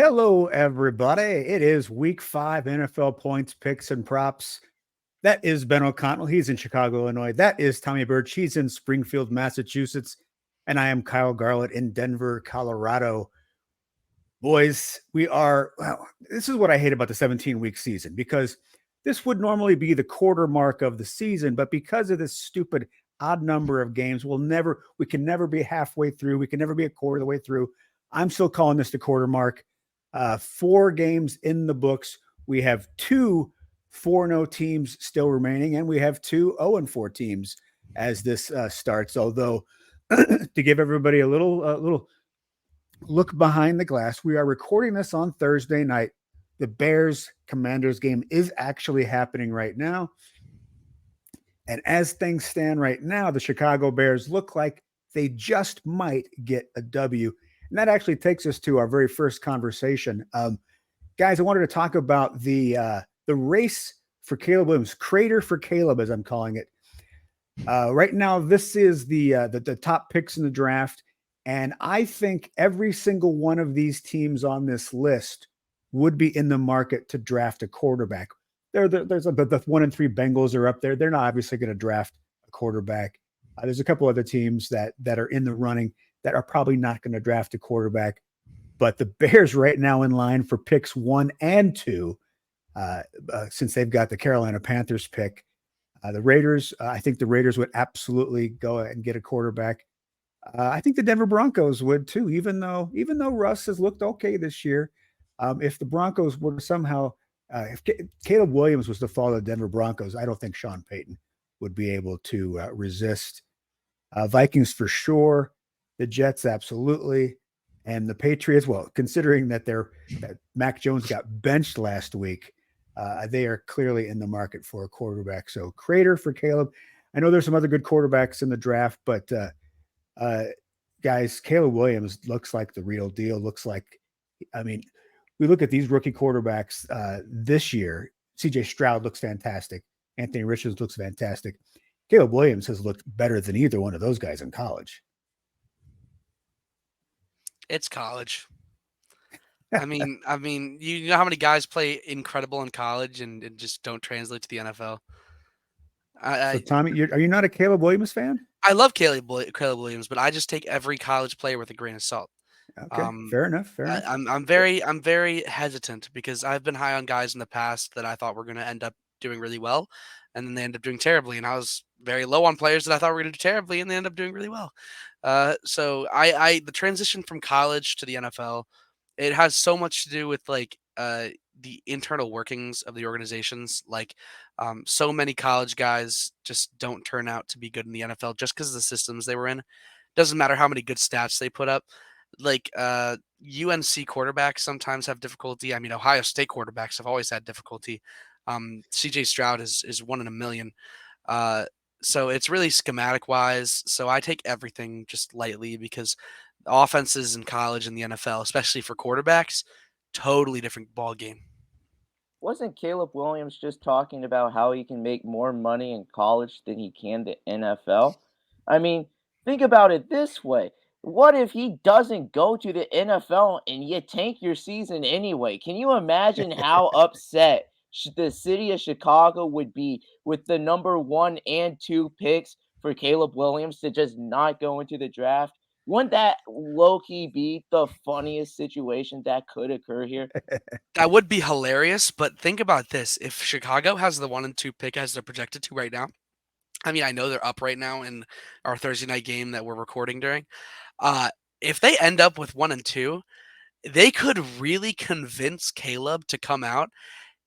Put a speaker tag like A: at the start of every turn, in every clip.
A: Hello, everybody. It is week 5 NFL points, picks, and props. That is Ben O'Connell. He's in Chicago, Illinois. That is Tommy Burch. He's in Springfield, Massachusetts. And I am Kyle Garlett in Denver, Colorado. Boys, this is what I hate about the 17-week season because this would normally be the quarter mark of the season, but because of this stupid odd number of games, we can never be halfway through. We can never be a quarter of the way through. I'm still calling this the quarter mark. 4 games in the books. We have 2 4-0 teams still remaining, and we have 2 0-4 teams as this starts. Although, to give everybody a little look behind the glass, we are recording this on Thursday night. The Bears-Commanders game is actually happening right now. And as things stand right now, the Chicago Bears look like they just might get a W. And that actually takes us to our very first conversation. Guys, I wanted to talk about the race for Caleb Williams, Crater for Caleb, as I'm calling it. Right now, this is the top picks in the draft. And I think every single one of these teams on this list would be in the market to draft a quarterback. The 1 and 3 Bengals are up there. They're not obviously going to draft a quarterback. There's a couple other teams that are in the running that are probably not going to draft a quarterback. But the Bears right now in line for picks 1 and 2, since they've got the Carolina Panthers pick. The Raiders, I think the Raiders would absolutely go and get a quarterback. I think the Denver Broncos would too, even though Russ has looked okay this year. If the Broncos were to somehow, if Caleb Williams was to follow the Denver Broncos, I don't think Sean Payton would be able to resist. Vikings for sure, the Jets absolutely, and the Patriots. Well, considering that Mac Jones got benched last week, they are clearly in the market for a quarterback. So Crater for Caleb. I know there's some other good quarterbacks in the draft, but guys, Caleb Williams looks like the real deal. We look at these rookie quarterbacks this year. CJ Stroud looks fantastic. Anthony Richards looks fantastic. Caleb Williams has looked better than either one of those guys in college.
B: It's college. I mean, you know how many guys play incredible in college and just don't translate to the NFL.
A: So, Tommy, are you not a Caleb Williams fan?
B: I love Caleb Williams, but I just take every college player with a grain of salt.
A: Okay, fair enough.
B: I'm very hesitant because I've been high on guys in the past that I thought were going to end up doing really well, and then they end up doing terribly. And I was very low on players that I thought were going to do terribly, and they end up doing really well. So the transition from college to the NFL, it has so much to do with the internal workings of the organizations. So many college guys just don't turn out to be good in the NFL just because of the systems they were in. Doesn't matter how many good stats they put up. UNC quarterbacks sometimes have difficulty. I mean, Ohio State quarterbacks have always had difficulty. CJ Stroud is 1 in a million. So it's really schematic wise. So I take everything just lightly because offenses in college and the NFL, especially for quarterbacks, totally different ball game.
C: Wasn't Caleb Williams just talking about how he can make more money in college than he can the NFL? I mean, think about it this way. What if he doesn't go to the NFL and you tank your season anyway? Can you imagine how upset the city of Chicago would be with the number 1 and 2 picks for Caleb Williams to just not go into the draft? Wouldn't that low-key be the funniest situation that could occur here?
B: That would be hilarious, but think about this. If Chicago has the 1 and 2 pick as they're projected to right now, I mean, I know they're up right now in our Thursday night game that we're recording during. If they end up with 1 and 2, they could really convince Caleb to come out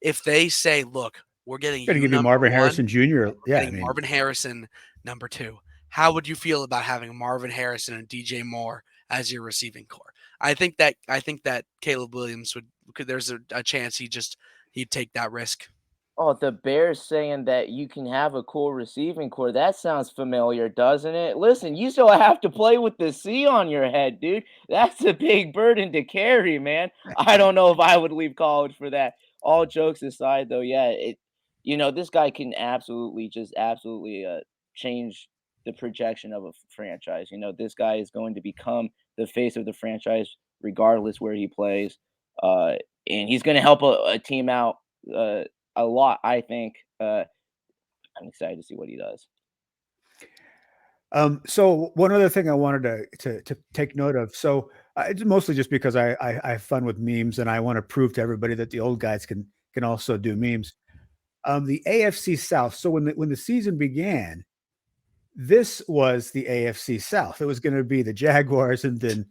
B: if they say, "Look, we're getting
A: Going to
B: you
A: give you
B: number
A: Marvin
B: 1,
A: Harrison Jr.
B: we're getting Marvin Harrison number 2. How would you feel about having Marvin Harrison and DJ Moore as your receiving core?" I think that Caleb Williams there's a chance he'd take that risk.
C: Oh, the Bears saying that you can have a cool receiving core. That sounds familiar, doesn't it? Listen, you still have to play with the C on your head, dude. That's a big burden to carry, man. I don't know if I would leave college for that. All jokes aside, though, yeah, this guy can absolutely change the projection of a franchise. This guy is going to become the face of the franchise regardless where he plays. And he's going to help a team out a lot, I think. I'm excited to see what he does.
A: So one other thing I wanted to take note of. So it's mostly just because I have fun with memes, and I want to prove to everybody that the old guys can also do memes. The AFC South. So when the season began, this was the AFC South. It was going to be the Jaguars, and then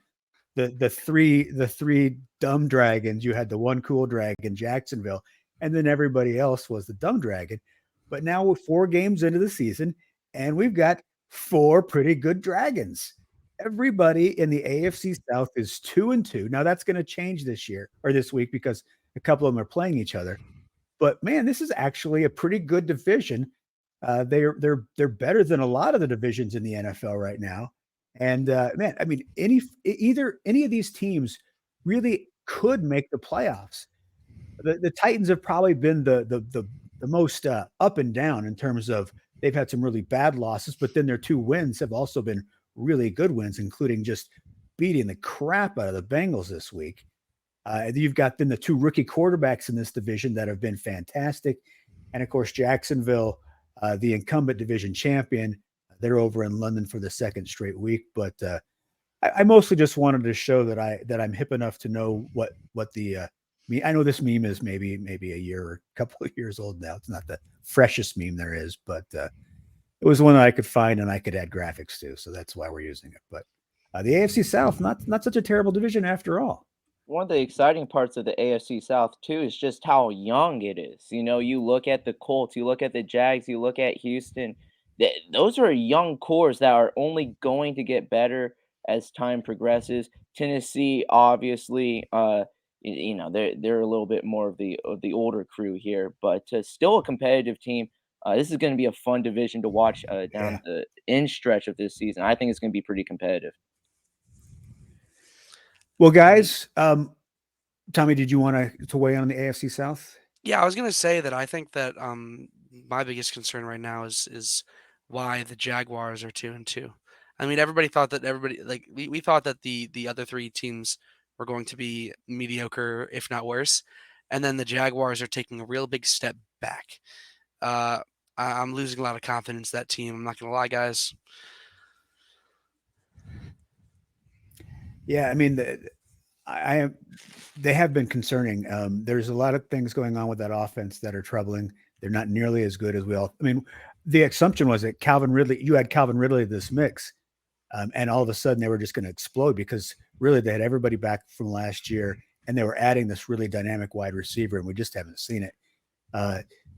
A: the three dumb dragons. You had the one cool dragon, Jacksonville, and then everybody else was the dumb dragon. But now we're 4 games into the season, and we've got 4 pretty good dragons. Everybody in the AFC South is 2-2. Now that's going to change this year or this week because a couple of them are playing each other. But man, this is actually a pretty good division. They're better than a lot of the divisions in the NFL right now. And man, I mean, any of these teams really could make the playoffs. The Titans have probably been the most up and down in terms of they've had some really bad losses, but then their 2 wins have also been really good wins, including just beating the crap out of the Bengals this week. You've got then the 2 rookie quarterbacks in this division that have been fantastic. And of course, Jacksonville, the incumbent division champion, they're over in London for the 2nd straight week. But I mostly just wanted to show that I'm hip enough to know what the I know this meme is maybe a year or a couple of years old now. It's not the freshest meme there is, but it was one that I could find and I could add graphics to. So that's why we're using it. But the AFC South, not such a terrible division after all.
C: One of the exciting parts of the AFC South too is just how young it is. You look at the Colts, you look at the Jags, you look at Houston. Those are young cores that are only going to get better as time progresses. Tennessee, obviously, they're a little bit more of the older crew here, but still a competitive team. This is going to be a fun division to watch down the end stretch of this season. I think it's going to be pretty competitive.
A: Well, guys, Tommy, did you want to weigh in on the AFC South?
B: Yeah, I was gonna say that I think that my biggest concern right now is why the Jaguars are 2-2. I mean, everybody thought that we thought that the other 3 teams were going to be mediocre, if not worse, and then the Jaguars are taking a real big step back. I'm losing a lot of confidence in that team. I'm not gonna lie, guys.
A: Yeah, I mean, they have been concerning. There's a lot of things going on with that offense that are troubling. They're not nearly as good as we all. I mean, the assumption was that you had Calvin Ridley this mix, and all of a sudden they were just going to explode because really they had everybody back from last year, and they were adding this really dynamic wide receiver, and we just haven't seen it.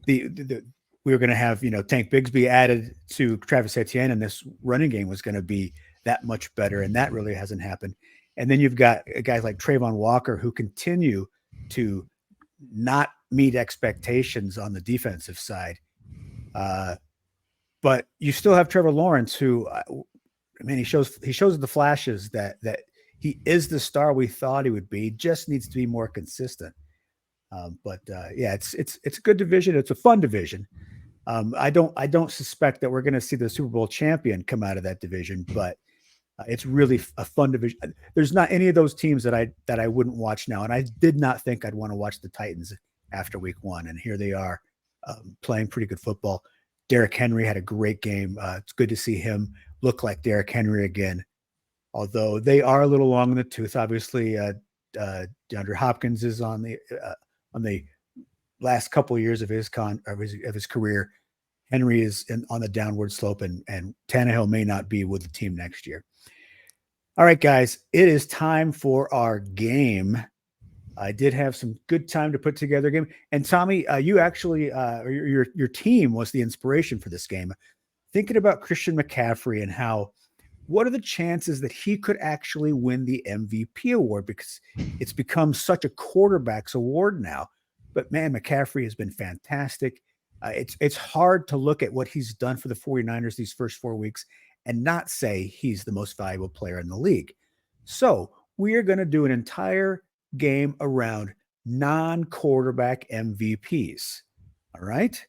A: We were going to have Tank Bigsby added to Travis Etienne, and this running game was going to be that much better, and that really hasn't happened. And then you've got guys like Trayvon Walker who continue to not meet expectations on the defensive side. But you still have Trevor Lawrence who, he shows the flashes that he is the star we thought he would be. He just needs to be more consistent. It's a good division. It's a fun division. I don't suspect that we're going to see the Super Bowl champion come out of that division, but it's really a fun division. There's not any of those teams that I wouldn't watch now, and I did not think I'd want to watch the Titans after week 1, and here they are playing pretty good football. Derrick Henry had a great game. It's good to see him look like Derrick Henry again, although they are a little long in the tooth. Obviously, DeAndre Hopkins is on the last couple of years of his career. Henry is on the downward slope, and Tannehill may not be with the team next year. All right, guys, it is time for our game. I did have some good time to put together a game. And Tommy, you actually, your team was the inspiration for this game. Thinking about Christian McCaffrey and what are the chances that he could actually win the MVP award? Because it's become such a quarterback's award now. But man, McCaffrey has been fantastic. It's hard to look at what he's done for the 49ers these first 4 weeks and not say he's the most valuable player in the league. So we are going to do an entire game around non-quarterback MVPs. All right.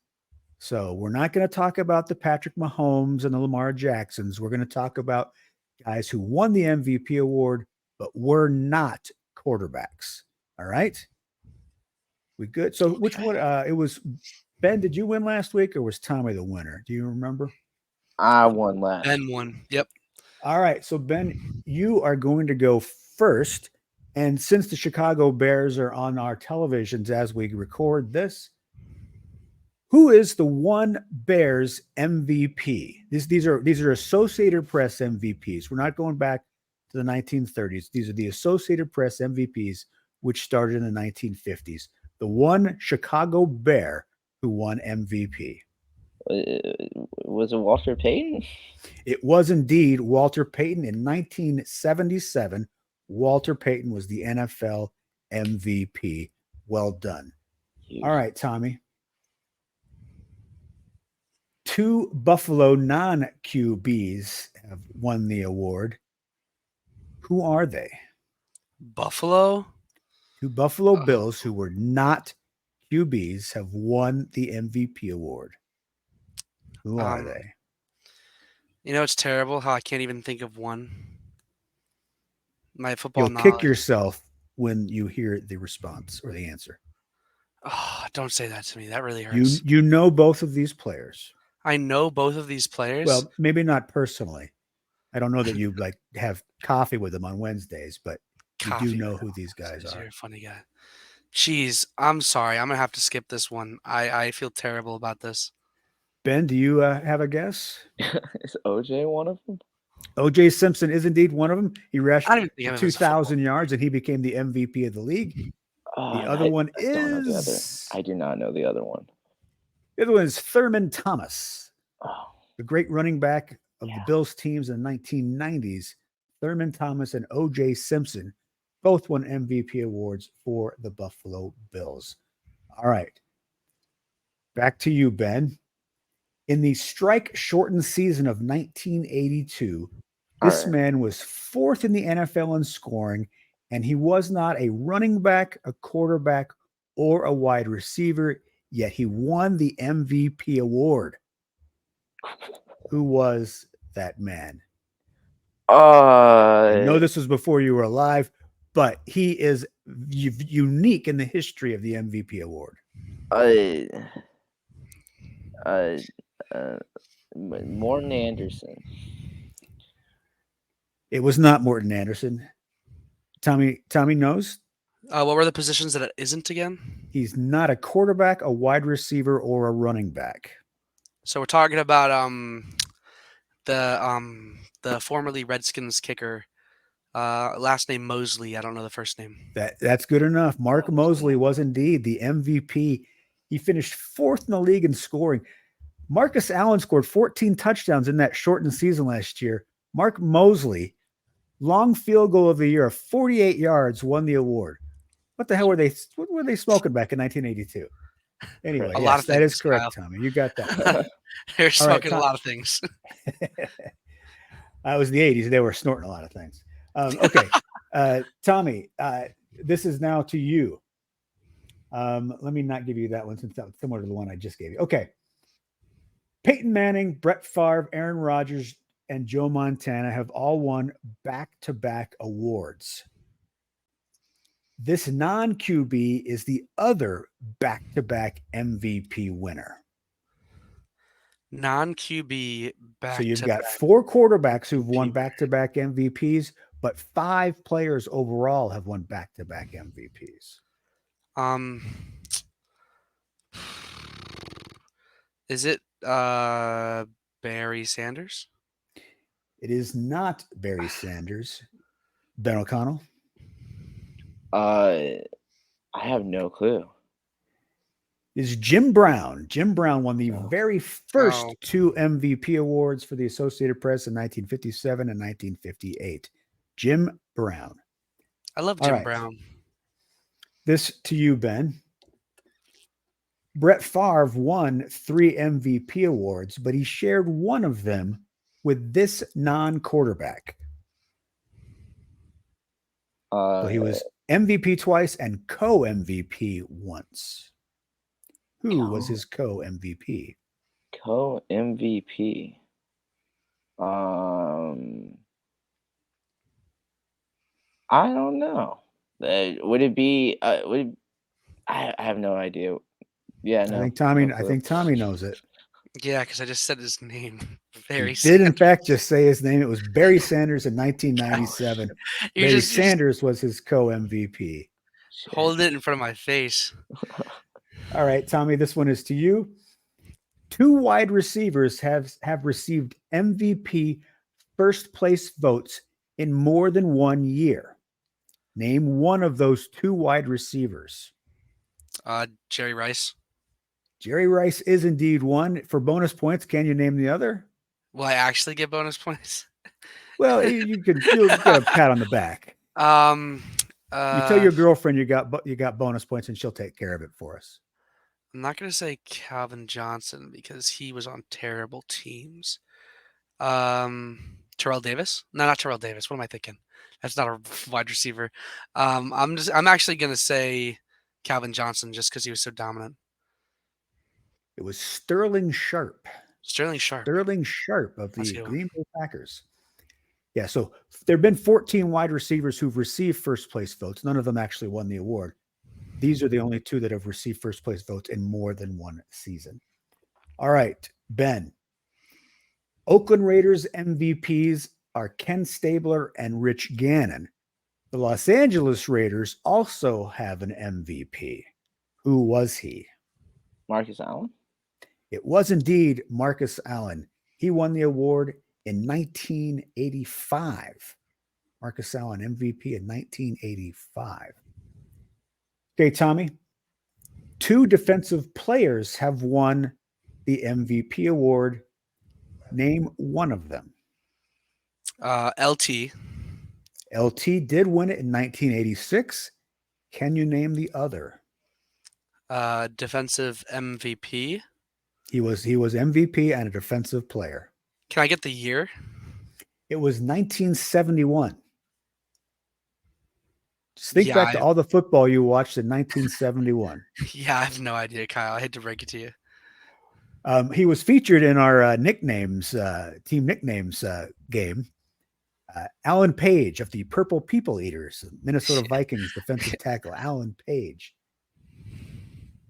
A: So we're not going to talk about the Patrick Mahomes and the Lamar Jacksons. We're going to talk about guys who won the MVP award, but were not quarterbacks. All right. We good. So which one? It was Ben. Did you win last week, or was Tommy the winner? Do you remember?
C: I won last.
B: Ben won. Yep.
A: All right. So Ben, you are going to go first. And since the Chicago Bears are on our televisions as we record this, who is the one Bears MVP? These are Associated Press MVPs. We're not going back to the 1930s. These are the Associated Press MVPs, which started in the 1950s. The one Chicago Bear who won MVP.
C: Was it Walter Payton?
A: It was indeed Walter Payton in 1977. Walter Payton was the NFL MVP. Well done.
C: Huge.
A: All right, Tommy. 2 Buffalo non-QBs have won the award. Who are they?
B: Buffalo.
A: 2 Buffalo Bills who were not QBs have won the MVP award. Who are they?
B: You know, it's terrible how I can't even think of one. My football
A: You'll
B: knowledge.
A: kick yourself when you hear the response or the answer.
B: Oh, don't say that to me. That really hurts.
A: You know both of these players.
B: I know both of these players.
A: Well, maybe not personally. I don't know that you like have coffee with them on Wednesdays, but you do know who these guys are.
B: You're a funny guy. Jeez, I'm sorry. I'm gonna have to skip this one. I feel terrible about this.
A: Ben, do you have a guess?
C: Is OJ one of them?
A: OJ Simpson is indeed one of them. He rushed
B: I don't even think of him as a
A: 2,000 yards and he became the MVP of the league. The other one is.
C: I do not know the other one.
A: The other one is Thurman Thomas,
C: Oh,
A: the great running back of the Bills teams in the 1990s. Thurman Thomas and OJ Simpson both won MVP awards for the Buffalo Bills. All right. Back to you, Ben. In the strike-shortened season of 1982, this man was 4th in the NFL in scoring, and he was not a running back, a quarterback, or a wide receiver, yet he won the MVP award. Who was that man? I know this was before you were alive, but he is unique in the history of the MVP award.
C: Morton Anderson.
A: It was not Morton Anderson. Tommy knows.
B: What were the positions that it isn't again?
A: He's not a quarterback, a wide receiver, or a running back.
B: So we're talking about the formerly Redskins kicker, last name Mosley. I don't know the first name.
A: That's good enough. Mark Mosley was indeed the MVP. He finished 4th in the league in scoring. Marcus Allen scored 14 touchdowns in that shortened season last year. Mark Mosley, long field goal of the year of 48 yards, won the award. What the hell were they? What were they smoking back in 1982? Anyway, yes, that is correct, Kyle. Tommy. You got that.
B: They're smoking a lot of things.
A: It was the 80s. They were snorting a lot of things. Okay. Tommy, this is now to you. Let me not give you that one since that's similar to the one I just gave you. Okay. Peyton Manning, Brett Favre, Aaron Rodgers, and Joe Montana have all won back-to-back awards. This non-QB is the other back-to-back MVP winner.
B: Non-QB back.
A: So you've got 4 quarterbacks who've won back-to-back MVPs, but 5 players overall have won back-to-back MVPs.
B: Is it Barry Sanders?
A: It is not Barry Sanders. Ben O'Connell?
C: I have no clue.
A: Is Jim Brown. Jim Brown won the very first 2 MVP awards for the Associated Press in 1957 and 1958. Jim Brown.
B: I love Jim Brown.
A: This to you, Ben. Brett Favre won 3 MVP awards, but he shared one of them with this non-quarterback. So he was MVP twice and co-MVP once. Who was his co-MVP?
C: Co-MVP. I don't know. Would it be? I have no idea. Yeah,
A: I
C: no,
A: think Tommy.
C: no
A: I
C: clue.
A: think Tommy knows it.
B: Yeah, because I just said his name.
A: He
B: Barry
A: did, in
B: Sanders.
A: fact, just say his name. It was Barry Sanders in 1997.
B: You're
A: Barry
B: just
A: Sanders was his co-MVP.
C: Shit.
B: hold it in front of my face.
A: All right, Tommy, this one is to you. 2 wide receivers have received MVP first place votes in more than 1 year. Name one of those 2 wide receivers.
B: Jerry Rice.
A: Jerry Rice is indeed one. For bonus points, can you name the other?
B: Will I actually get bonus points?
A: Well, you'll get a pat on the back.
B: Um,
A: You tell your girlfriend you got bonus points, and she'll take care of it for us.
B: I'm not gonna say Calvin Johnson because he was on terrible teams. Terrell Davis? No, not Terrell Davis. What am I thinking? That's not a wide receiver. I'm actually gonna say Calvin Johnson just because he was so dominant.
A: It was Sterling Sharp.
B: Sterling Sharp.
A: Sterling Sharp of
B: Let's
A: the
B: go.
A: Green Bay Packers. Yeah, so there have been 14 wide receivers who've received first place votes. None of them actually won the award. These are the only 2 that have received first place votes in more than 1 season. All right, Ben. Oakland Raiders MVPs are Ken Stabler and Rich Gannon. The Los Angeles Raiders also have an MVP. Who was he?
C: Marcus Allen.
A: It was indeed Marcus Allen. He won the award in 1985. Marcus Allen, MVP in 1985. Okay, Tommy. 2 defensive players have won the MVP award. Name one of them.
B: LT.
A: LT did win it in 1986. Can you name the other?
B: Defensive MVP.
A: He was MVP and a defensive player.
B: Can I get the year?
A: It was 1971. Just think
B: Yeah,
A: back to all the football you watched in 1971.
B: Yeah, I have no idea, Kyle. I hate to break it to you.
A: He was featured in our nicknames, team nicknames game. Alan Page of the Purple People Eaters, Minnesota Vikings defensive tackle, Alan Page.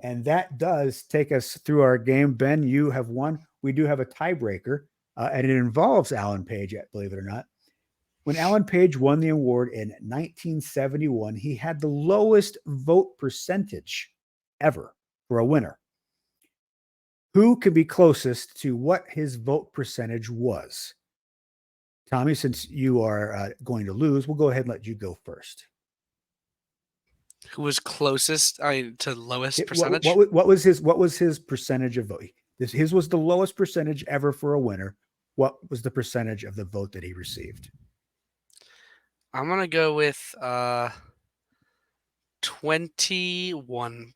A: And that does take us through our game. Ben, you have won. We do have a tiebreaker, and it involves Alan Page, believe it or not. When Alan Page won the award in 1971, he had the lowest vote percentage ever for a winner. Who could be closest to what his vote percentage was? Tommy, since you are going to lose, we'll go ahead and let you go first.
B: Who was closest to lowest
A: What
B: percentage?
A: was his percentage of vote? His was the lowest percentage ever for a winner. What was the percentage of the vote that he received?
B: I'm gonna go with 21%.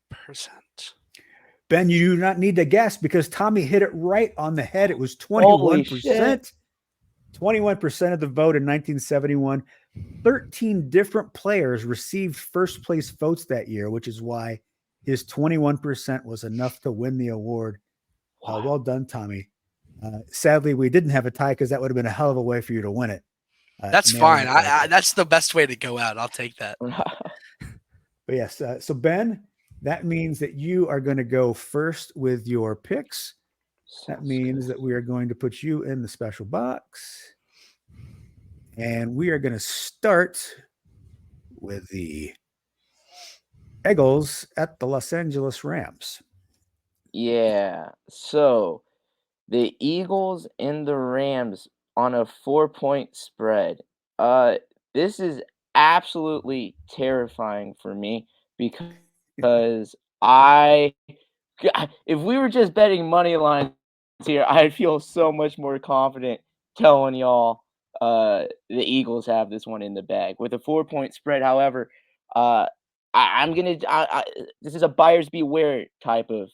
A: Ben, you do not need to guess because Tommy hit it right on the head. It was
C: 21%.
A: 21% of the vote in 1971. 13 different players received first place votes that year, which is why his 21% was enough to win the award. Well done, Tommy. Sadly, we didn't have a tie because that would have been a hell of a way for you to win it.
B: That's fine. That's the best way to go out. I'll take that.
A: But yes, so Ben, that means that you are going to go first with your picks. That means that we are going to put you in the special box. And we are going to start with the Eagles at the Los Angeles Rams.
C: Yeah. So the Eagles and the Rams on a 4-point spread. This is absolutely terrifying for me because if we were just betting money lines here, I'd feel so much more confident telling y'all the Eagles have this one in the bag. With a 4-point spread, however, I'm gonna this is a buyers beware type of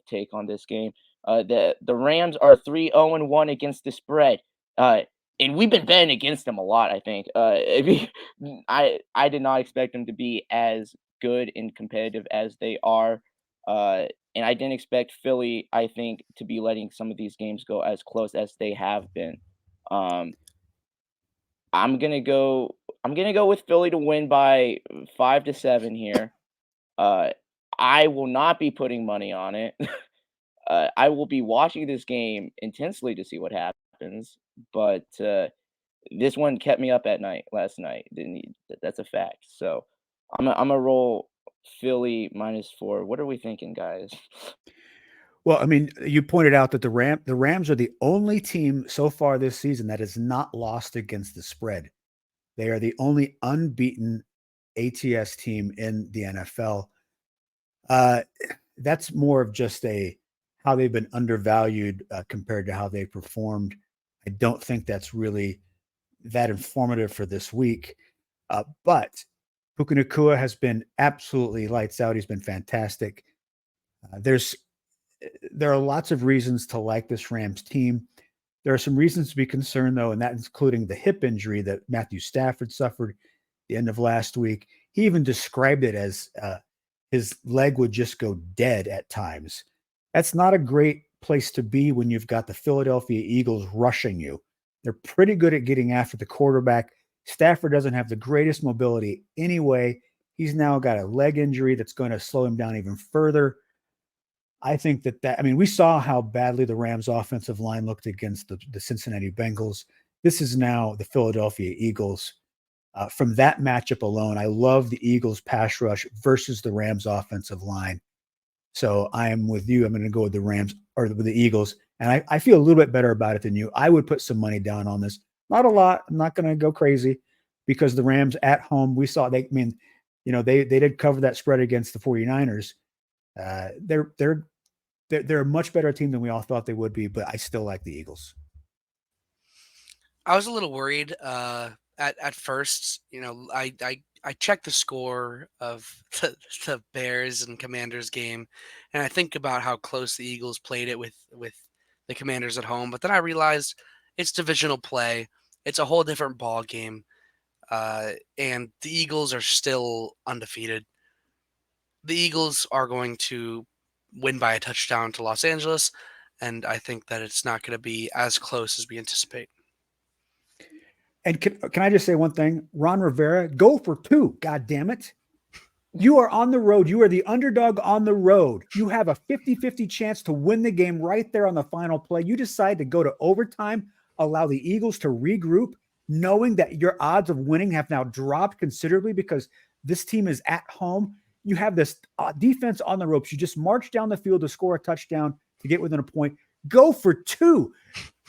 C: take on this game. The Rams are 3-0-1 against the spread. And we've been betting against them a lot, I think. I did not expect them to be as good and competitive as they are. And I didn't expect Philly, I think, to be letting some of these games go as close as they have been. I'm gonna go I'm gonna go with Philly to win by 5-7 here. I will not be putting money on it. I will be watching this game intensely to see what happens, but this one kept me up at night last night. That's a fact. So I'm a roll Philly -4. What are we thinking, guys?
A: Well, I mean, you pointed out that the Rams are the only team so far this season that has not lost against the spread. They are the only unbeaten ATS team in the NFL. Uh, that's more of just a how they've been undervalued compared to how they performed. I don't think that's really that informative for this week. But Puka Nacua has been absolutely lights out. He's been fantastic. There are lots of reasons to like this Rams team. There are some reasons to be concerned, though, and that including the hip injury that Matthew Stafford suffered the end of last week. He even described it as his leg would just go dead at times. That's not a great place to be when you've got the Philadelphia Eagles rushing you. They're pretty good at getting after the quarterback. Stafford doesn't have the greatest mobility anyway. He's now got a leg injury that's going to slow him down even further. I think I mean, we saw how badly the Rams offensive line looked against the Cincinnati Bengals. This is now the Philadelphia Eagles. From that matchup alone, I love the Eagles pass rush versus the Rams offensive line. So I am with you. I'm going to go with the Rams or with the Eagles. And I feel a little bit better about it than you. I would put some money down on this. Not a lot. I'm not going to go crazy because the Rams at home, we saw they did cover that spread against the 49ers. They're a much better team than we all thought they would be, but I still like the Eagles.
B: I was a little worried at first. I checked the score of the Bears and Commanders game, and I think about how close the Eagles played it with the Commanders at home. But then I realized it's divisional play. It's a whole different ball game, and the Eagles are still undefeated. The Eagles are going to win by a touchdown to Los Angeles, and I think that it's not going to be as close as we anticipate.
A: And can I just say one thing? Ron Rivera, go for 2. God damn it. You are on the road. You are the underdog on the road. You have a 50-50 chance to win the game right there on the final play. You decide to go to overtime, allow the Eagles to regroup, knowing that your odds of winning have now dropped considerably because this team is at home. You have this defense on the ropes. You just march down the field to score a touchdown to get within a point. Go for 2.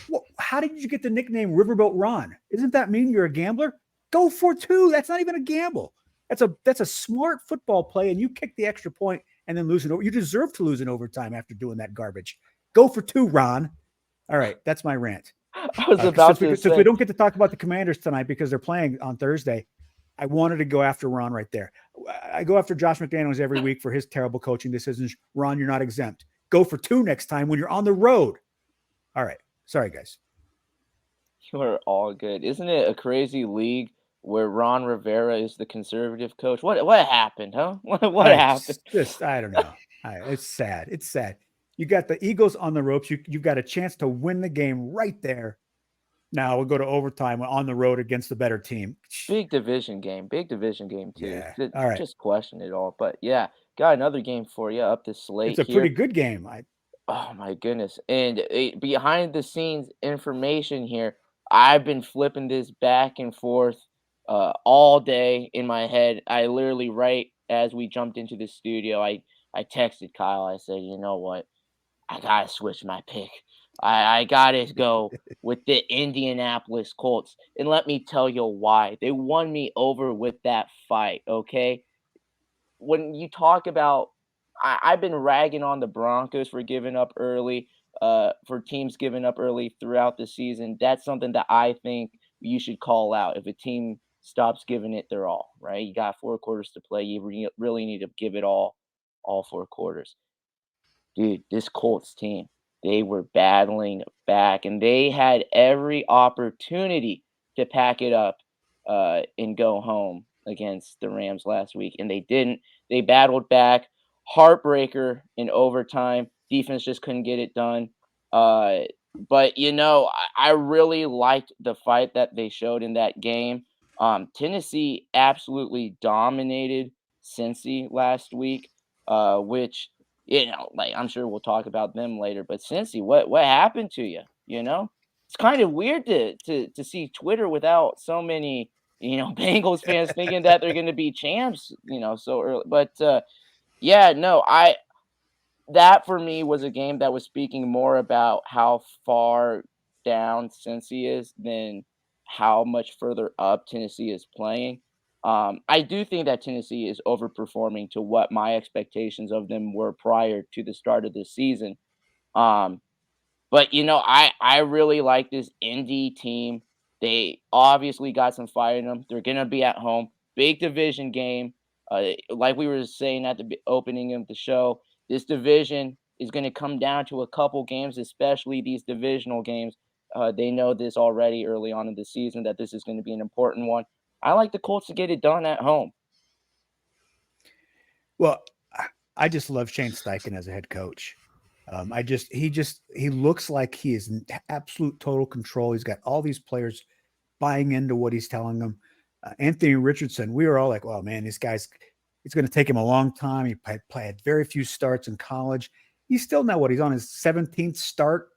A: Well, how did you get the nickname Riverboat Ron? Isn't that mean you're a gambler? Go for 2. That's not even a gamble. That's a smart football play, and you kick the extra point and then lose it. You deserve to lose in overtime after doing that garbage. Go for 2, Ron. All right, that's my rant.
C: I was about to say,
A: since we don't get to talk about the Commanders tonight because they're playing on Thursday, I wanted to go after Ron right there. I go after Josh McDaniels every week for his terrible coaching decisions. Ron, you're not exempt. Go for 2 next time when you're on the road. All right. Sorry, guys.
C: you're all good. Isn't it a crazy league where Ron Rivera is the conservative coach? What happened, huh? What happened?
A: I don't know. It's sad. It's sad. You got the Eagles on the ropes. You've got a chance to win the game right there. Now we'll go to overtime on the road against the better team.
C: Big division game too.
A: Yeah. All right.
C: Just question it all. But yeah, got another game for you up the slate
A: It's a
C: here.
A: pretty good game.
C: Oh my goodness. And behind the scenes information here, I've been flipping this back and forth all day in my head. I literally right as we jumped into the studio, I texted Kyle. I said, "You know what? I got to switch my pick. I got to go with the Indianapolis Colts. And let me tell you why. They won me over with that fight, okay? When you talk about, I've been ragging on the Broncos for giving up early, for teams giving up early throughout the season. That's something that I think you should call out. If a team stops giving it their all, right? You got 4 quarters to play. You really need to give it all 4 quarters. Dude, this Colts team, they were battling back and they had every opportunity to pack it up and go home against the Rams last week, and they didn't. They battled back, heartbreaker in overtime. Defense just couldn't get it done. But I really liked the fight that they showed in that game. Tennessee absolutely dominated Cincy last week, which like I'm sure we'll talk about them later. But Cincy, what happened to you? It's kind of weird to see Twitter without so many Bengals fans thinking that they're going to be champs. So early. But yeah, no, that for me was a game that was speaking more about how far down Cincy is than how much further up Tennessee is playing. I do think that Tennessee is overperforming to what my expectations of them were prior to the start of this season. Um, but I really like this Indy team. They obviously got some fire in them. They're gonna be at home, big division game. Like we were saying at the opening of the show, this division is gonna come down to a couple games, especially these divisional games. They know this already early on in the season that this is going to be an important one. I like the Colts to get it done at home.
A: Well, I just love Shane Steichen as a head coach. He looks like he is in absolute total control. He's got all these players buying into what he's telling them. Anthony Richardson, we were all like, "Oh man, this guy's it's going to take him a long time." He had very few starts in college. He's still now what he's on his 17th start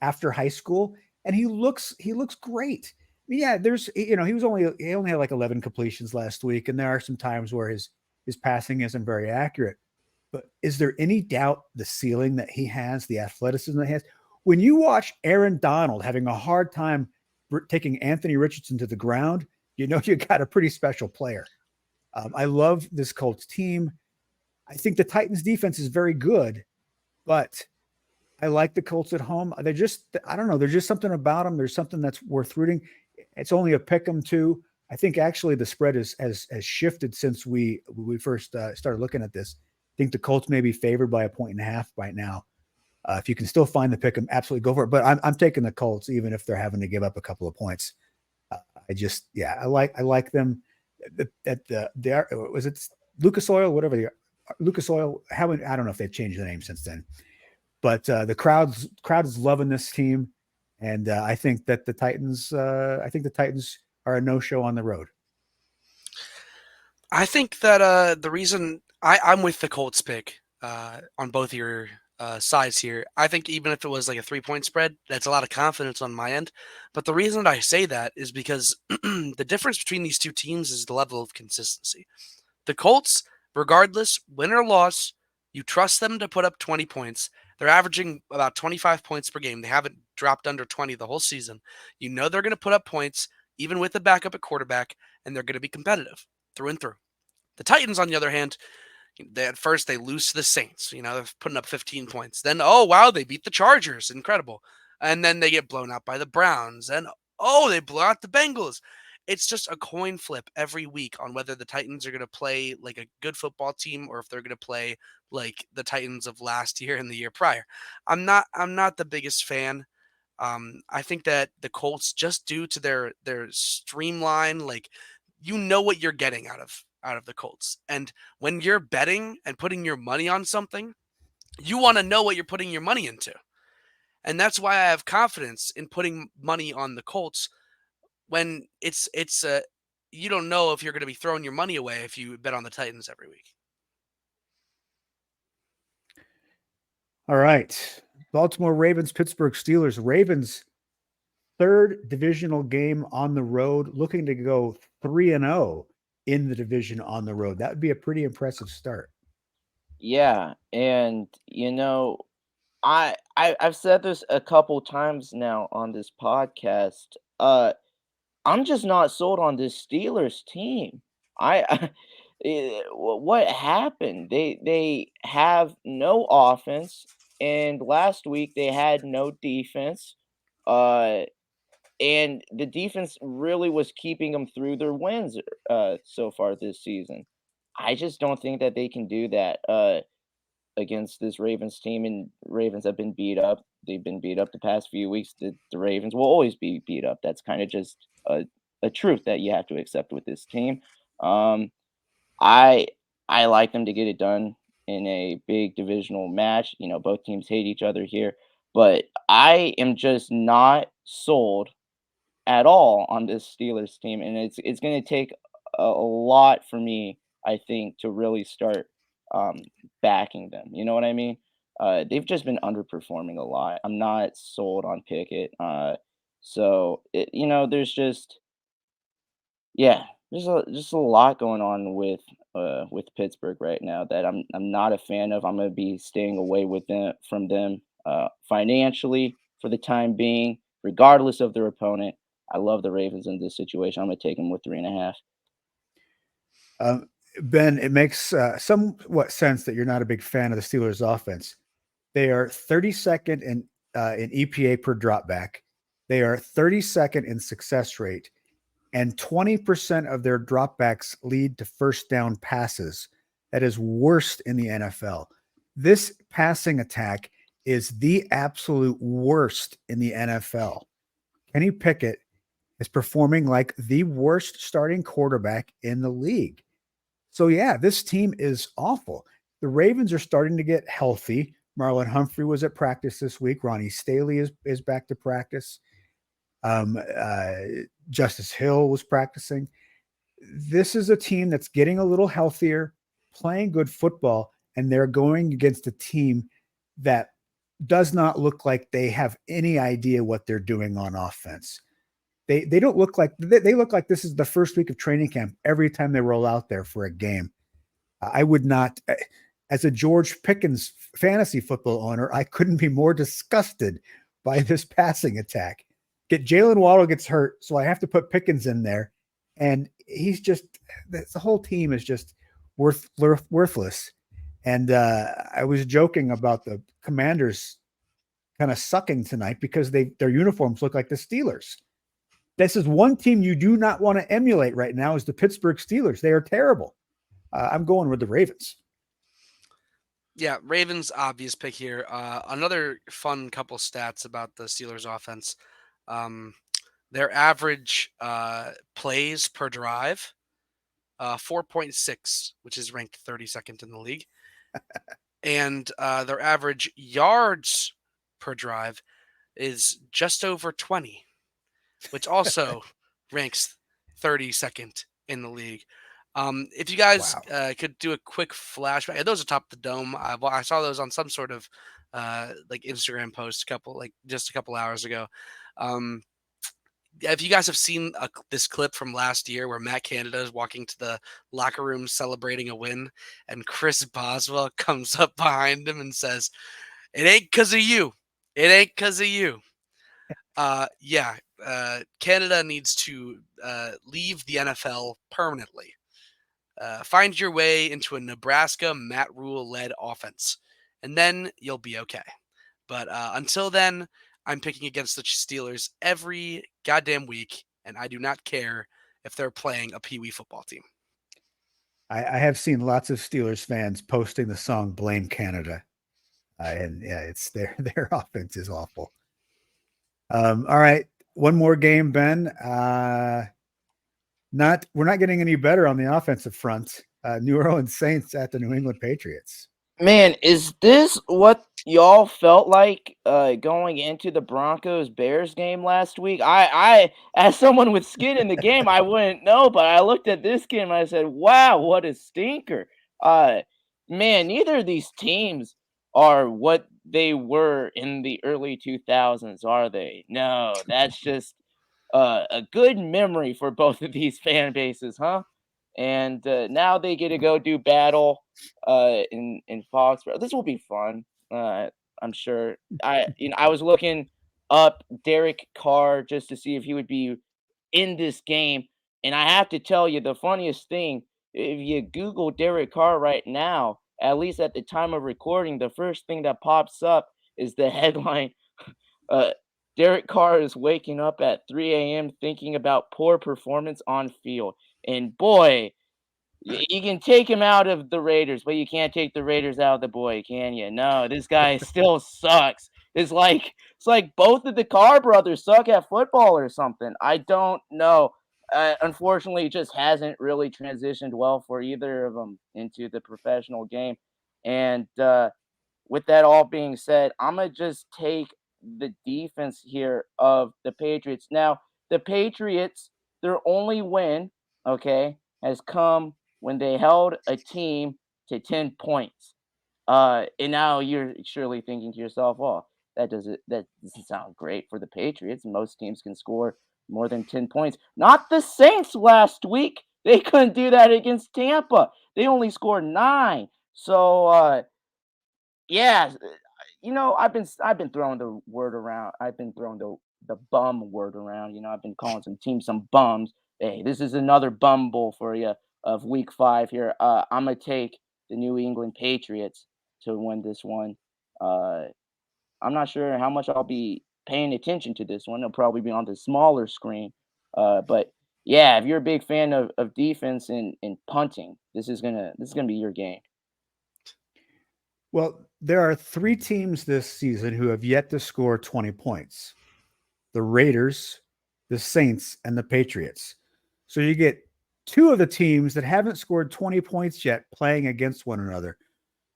A: after high school, and he looks great. I mean, yeah, he only had like 11 completions last week, and there are some times where his passing isn't very accurate. But is there any doubt the ceiling that he has, the athleticism that he has? When you watch Aaron Donald having a hard time taking Anthony Richardson to the ground, you got a pretty special player. I love this Colts team. I think the Titans defense is very good, but I like the Colts at home. I don't know. There's just something about them. There's something that's worth rooting. It's only a pick 'em too. I think actually the spread has shifted since we first started looking at this. I think the Colts may be favored by 1.5 right now. If you can still find the pick 'em, absolutely go for it. But I'm taking the Colts even if they're having to give up a couple of points. I like them. Was it Lucas Oil, whatever they are. Lucas Oil? I don't know if they've changed the name since then. But the crowd is loving this team, and I think that the Titans are a no-show on the road.
B: I think that the reason I'm with the Colts pick on both your sides here. I think even if it was like a 3-point spread, that's a lot of confidence on my end. But the reason I say that is because the difference between these two teams is the level of consistency. The Colts, regardless, win or loss, you trust them to put up 20 points. They're averaging about 25 points per game. They haven't dropped under 20 the whole season. You know they're going to put up points, even with the backup at quarterback, and they're going to be competitive through and through. The Titans, on the other hand, at first they lose to the Saints. They're putting up 15 points. Then, oh, wow, they beat the Chargers. Incredible. And then they get blown out by the Browns. And, oh, they blow out the Bengals. It's just a coin flip every week on whether the Titans are going to play like a good football team or if they're going to play like the Titans of last year and the year prior. I'm not the biggest fan. I think that the Colts, just due to their streamline, like you know what you're getting out of the Colts. And when you're betting and putting your money on something, you want to know what you're putting your money into. And that's why I have confidence in putting money on the Colts when it's you don't know if you're going to be throwing your money away if you bet on the Titans every week.
A: All right. Baltimore Ravens, Pittsburgh Steelers. Ravens, third divisional game on the road, looking to go 3-0 in the division on the road. That would be a pretty impressive start.
C: Yeah, and I've said this a couple times now on this podcast. I'm just not sold on this Steelers team. What happened? They have no offense, and last week they had no defense. Uh, and the defense really was keeping them through their wins so far this season. I just don't think that they can do that against this Ravens team, and Ravens have been beat up. They've been beat up the past few weeks. The Ravens will always be beat up. That's kind of just a truth that you have to accept with this team. Um, I I like them to get it done in a big divisional match. Both teams hate each other here, but I am just not sold at all on this Steelers team, and it's going to take a lot for me, I think, to really start backing them. You know what I mean? They've just been underperforming a lot. I'm not sold on Pickett. There's just yeah, there's a lot going on with Pittsburgh right now that I'm not a fan of. I'm gonna be staying away with them from them financially for the time being, regardless of their opponent. I love the Ravens in this situation. I'm gonna take them with 3.5.
A: Um, Ben, it makes somewhat sense that you're not a big fan of the Steelers' offense. They are 32nd in EPA per dropback. They are 32nd in success rate, and 20% of their dropbacks lead to first down passes. That is worst in the NFL. This passing attack is the absolute worst in the NFL. Kenny Pickett is performing like the worst starting quarterback in the league. So, yeah, this team is awful. The Ravens are starting to get healthy. Marlon Humphrey was at practice this week. Ronnie Staley is back to practice. Um, uh, Justice Hill was practicing. This is a team that's getting a little healthier, playing good football, and they're going against a team that does not look like they have any idea what they're doing on offense. They don't look like they look like this is the first week of training camp every time they roll out there for a game. I would not, as a George Pickens fantasy football owner, I couldn't be more disgusted by this passing attack. Get Jalen Waddle gets hurt, so I have to put Pickens in there, and he's just the whole team is just worthless. And I was joking about the Commanders kind of sucking tonight because their uniforms look like the Steelers. This is one team you do not want to emulate right now is the Pittsburgh Steelers. They are terrible. I'm going with the Ravens.
B: Yeah, Ravens obvious pick here. Another fun couple stats about the Steelers offense. Um, their average plays per drive, 4.6, which is ranked 32nd in the league. And their average yards per drive is just over 20, which also ranks 32nd in the league. If you guys
A: Wow.
B: could do a quick flashback, those atop the dome. I saw those on some sort of like Instagram post just a couple hours ago. Um, if you guys have seen this clip from last year where Matt Canada is walking to the locker room celebrating a win, and Chris Boswell comes up behind him and says, "It ain't because of you. It ain't because of you." Yeah, Canada needs to leave the NFL permanently. Find your way into a Nebraska Matt Rule led offense, and then you'll be okay. But until then, I'm picking against the Steelers every goddamn week, and I do not care if they're playing a Pee Wee football team.
A: I have seen lots of Steelers fans posting the song "Blame Canada," and yeah, it's their offense is awful. All right, one more game, Ben. We're not getting any better on the offensive front. New Orleans Saints at the New England Patriots.
C: Man, is this what y'all felt like going into the Broncos Bears game last week? As someone with skin in the game, I wouldn't know, but I looked at this game and I said, "Wow, what a stinker!" Uh, man, neither of these teams are what they were in the early 2000s, are they? No, that's just a good memory for both of these fan bases, huh? And now they get to go do battle in Foxborough. This will be fun. I'm sure. I was looking up Derek Carr just to see if he would be in this game, and I have to tell you the funniest thing. If you Google Derek Carr right now, at least at the time of recording, the first thing that pops up is the headline uh, Derek Carr is waking up at 3 a.m. thinking about poor performance on field. And boy, you can take him out of the Raiders, but you can't take the Raiders out of the boy, can you? No, this guy still sucks. It's like both of the Carr brothers suck at football or something. I don't know. Unfortunately, it just hasn't really transitioned well for either of them into the professional game. And with that all being said, I'm gonna just take the defense here of the Patriots. Now, the Patriots, their only win, okay, has come when they held a team to 10 points. And now you're surely thinking to yourself, well, that doesn't sound great for the Patriots. Most teams can score more than 10 points. Not the Saints last week. They couldn't do that against Tampa. They only scored 9. So yeah, I've been throwing the word around. I've been throwing the bum word around. I've been calling some teams some bums. Hey, this is another bum bowl for you of week 5 here. I'm gonna take the New England Patriots to win this one. Uh, I'm not sure how much I'll be paying attention to this one. It'll probably be on the smaller screen. But yeah, if you're a big fan of defense and punting, this is gonna be your game.
A: Well, there are 3 teams this season who have yet to score 20 points: the Raiders, the Saints, and the Patriots. So you get 2 of the teams that haven't scored 20 points yet playing against one another.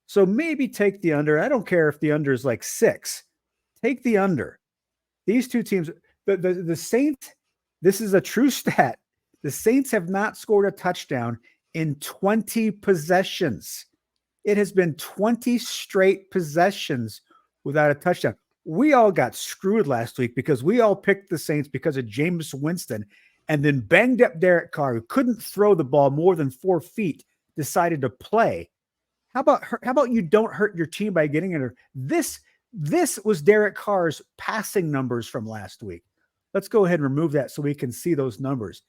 A: So maybe take the under. I don't care if the under is like 6. Take the under. These 2 teams, the Saints, this is a true stat. The Saints have not scored a touchdown in 20 possessions. It has been 20 straight possessions without a touchdown. We all got screwed last week because we all picked the Saints because of Jameis Winston, and then banged up Derek Carr, who couldn't throw the ball more than 4 feet, decided to play. How about you don't hurt your team by getting in there? This was Derek Carr's passing numbers from last week. Let's go ahead and remove that so we can see those numbers.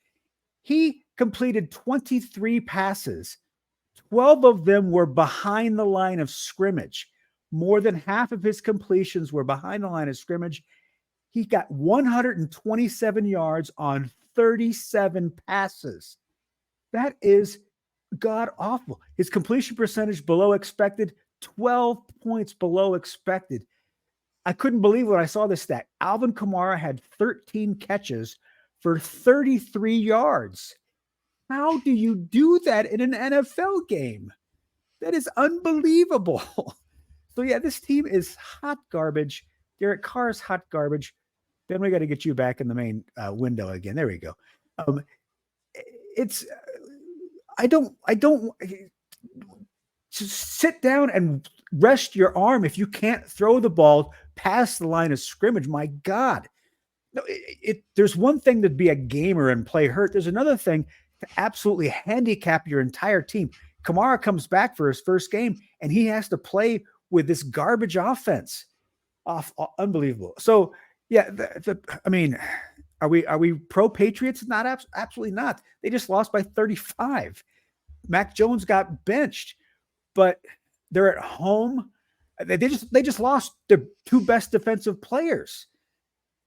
A: He completed 23 passes. 12 of them were behind the line of scrimmage. More than half of his completions were behind the line of scrimmage. He got 127 yards on 37 passes. That is god awful. His completion percentage below expected, 12 points below expected. I couldn't believe when I saw this stat. Alvin Kamara had 13 catches for 33 yards. How do you do that in an NFL game? That is unbelievable. So yeah, this team is hot garbage. Derek Carr is hot garbage. Then we got to get you back in the main window again. There we go. It's I don't just sit down and rest your arm if you can't throw the ball past the line of scrimmage. My God. No, there's one thing to be a gamer and play hurt. There's another thing to absolutely handicap your entire team. Kamara comes back for his first game, and he has to play with this garbage offense. Unbelievable. So, yeah, I mean, are we pro Patriots? Not absolutely not. They just lost by 35. Mac Jones got benched, but they're at home. They just lost their 2 best defensive players.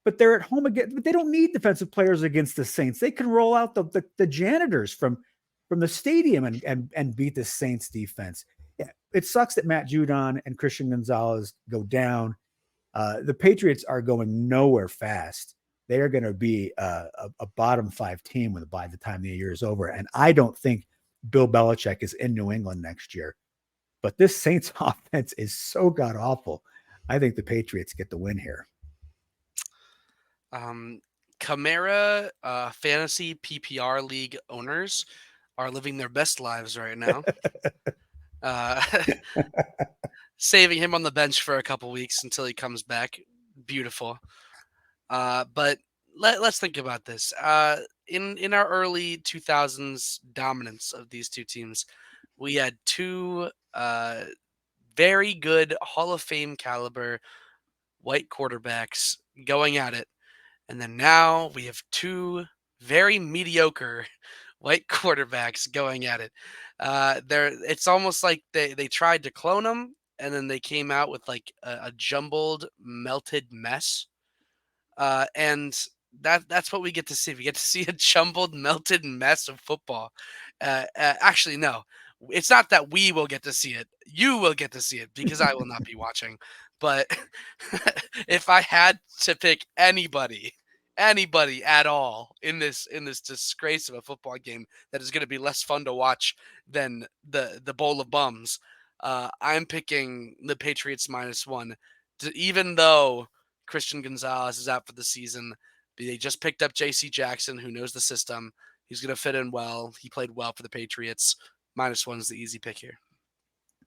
A: But they're at home again. But they don't need defensive players against the Saints. They can roll out the janitors from the stadium and beat the Saints defense. Yeah, it sucks that Matt Judon and Christian Gonzalez go down. The Patriots are going nowhere fast. They are going to be a bottom 5 team by the time the year is over. And I don't think Bill Belichick is in New England next year. But this Saints offense is so god awful. I think the Patriots get the win here.
B: Camara fantasy PPR league owners are living their best lives right now. Saving him on the bench for a couple weeks until he comes back. Beautiful. But let's think about this. In our early 2000s dominance of these 2 teams, we had 2 very good Hall of Fame caliber white quarterbacks going at it. And then now we have 2 very mediocre white quarterbacks going at it. It's almost like they tried to clone them, and then they came out with like a jumbled, melted mess. And that's what we get to see. We get to see a jumbled, melted mess of football. Actually, no, it's not that we will get to see it. You will get to see it because I will not be watching. But if I had to pick anybody at all in this disgrace of a football game that is going to be less fun to watch than the bowl of bums, I'm picking the Patriots -1. Even though Christian Gonzalez is out for the season, They just picked up J.C. Jackson, who knows the system. He's going to fit in well. He played well for the Patriots. -1 is the easy pick here.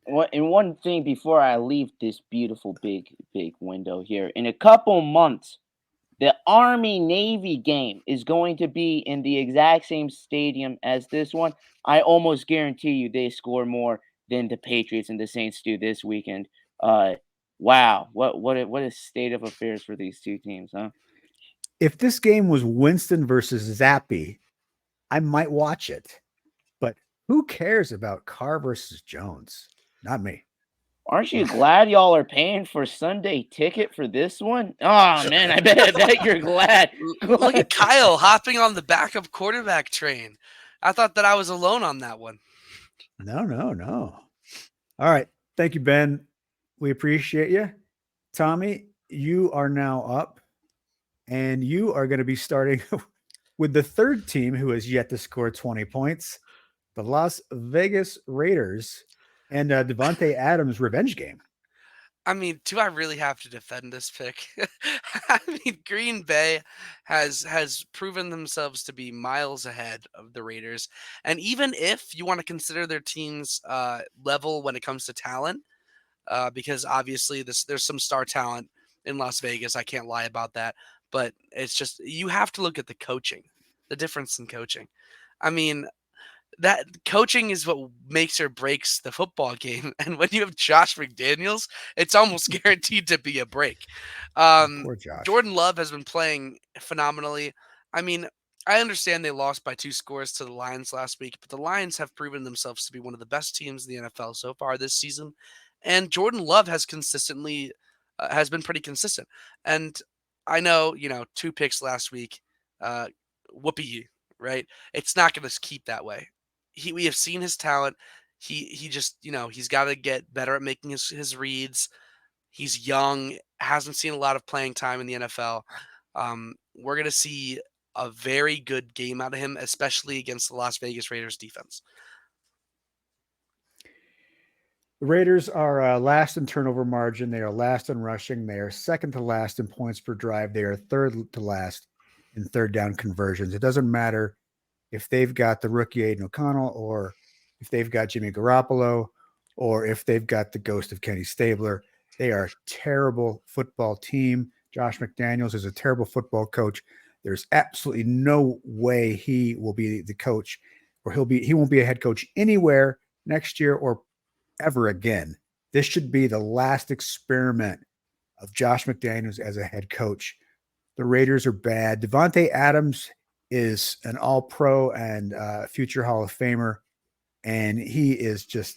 C: One thing before I leave this beautiful big window here, in a couple months, the Army-Navy game is going to be in the exact same stadium as this one. I almost guarantee you they score more than the Patriots and the Saints do this weekend. Wow, what a state of affairs for these two teams, huh?
A: If this game was Winston versus Zappy, I might watch it. But who cares about Carr versus Jones? Not me.
C: Aren't you glad y'all are paying for Sunday ticket for this one? Oh man, I bet you're glad.
B: Look at Kyle hopping on the backup quarterback train. I thought that I was alone on that one.
A: No. All right. Thank you, Ben. We appreciate you. Tommy, you are now up, and you are going to be starting with the third team who has yet to score 20 points, the Las Vegas Raiders, and Devontae Adams' revenge game.
B: I mean, do I really have to defend this pick? I mean, Green Bay has proven themselves to be miles ahead of the Raiders, and even if you want to consider their team's level when it comes to talent, because obviously there's some star talent in Las Vegas, I can't lie about that, but it's just you have to look at the coaching, the difference in coaching. I mean, that coaching is what makes or breaks the football game. And when you have Josh McDaniels, it's almost guaranteed to be a break.
A: Poor Josh.
B: Jordan Love has been playing phenomenally. I mean, I understand they lost by 2 scores to the Lions last week, but the Lions have proven themselves to be one of the best teams in the NFL so far this season. And Jordan Love has consistently has been pretty consistent. And I know, 2 picks last week, whoopee, right? It's not going to keep that way. We have seen his talent. He just, he's got to get better at making his reads. He's young, hasn't seen a lot of playing time in the NFL. We're going to see a very good game out of him, especially against the Las Vegas Raiders defense.
A: The Raiders are last in turnover margin. They are last in rushing. They are second to last in points per drive. They are third to last in third down conversions. It doesn't matter if they've got the rookie Aiden O'Connell, or if they've got Jimmy Garoppolo, or if they've got the ghost of Kenny Stabler. They are a terrible football team. Josh McDaniels is a terrible football coach. There's absolutely no way he will be the coach, or he won't be a head coach anywhere next year or ever again. This should be the last experiment of Josh McDaniels as a head coach. The Raiders are bad. Devontae Adams is an all-pro and future Hall of Famer, and he is just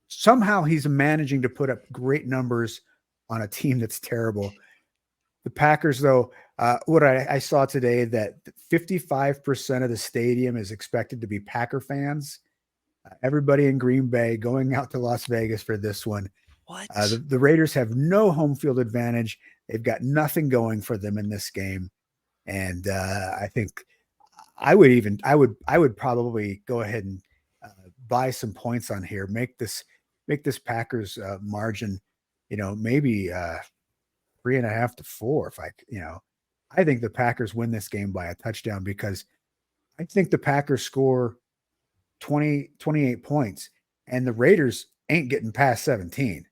A: somehow he's managing to put up great numbers on a team that's terrible. The Packers, though, what I saw today, that 55% of the stadium is expected to be Packer fans. Everybody in Green Bay going out to Las Vegas for this one.
B: What?
A: The Raiders have no home field advantage. They've got nothing going for them in this game. And I think I would probably go ahead and buy some points on here. Make this Packers margin, maybe 3.5 to 4. I think the Packers win this game by a touchdown, because I think the Packers score 28 points, and the Raiders ain't getting past 17.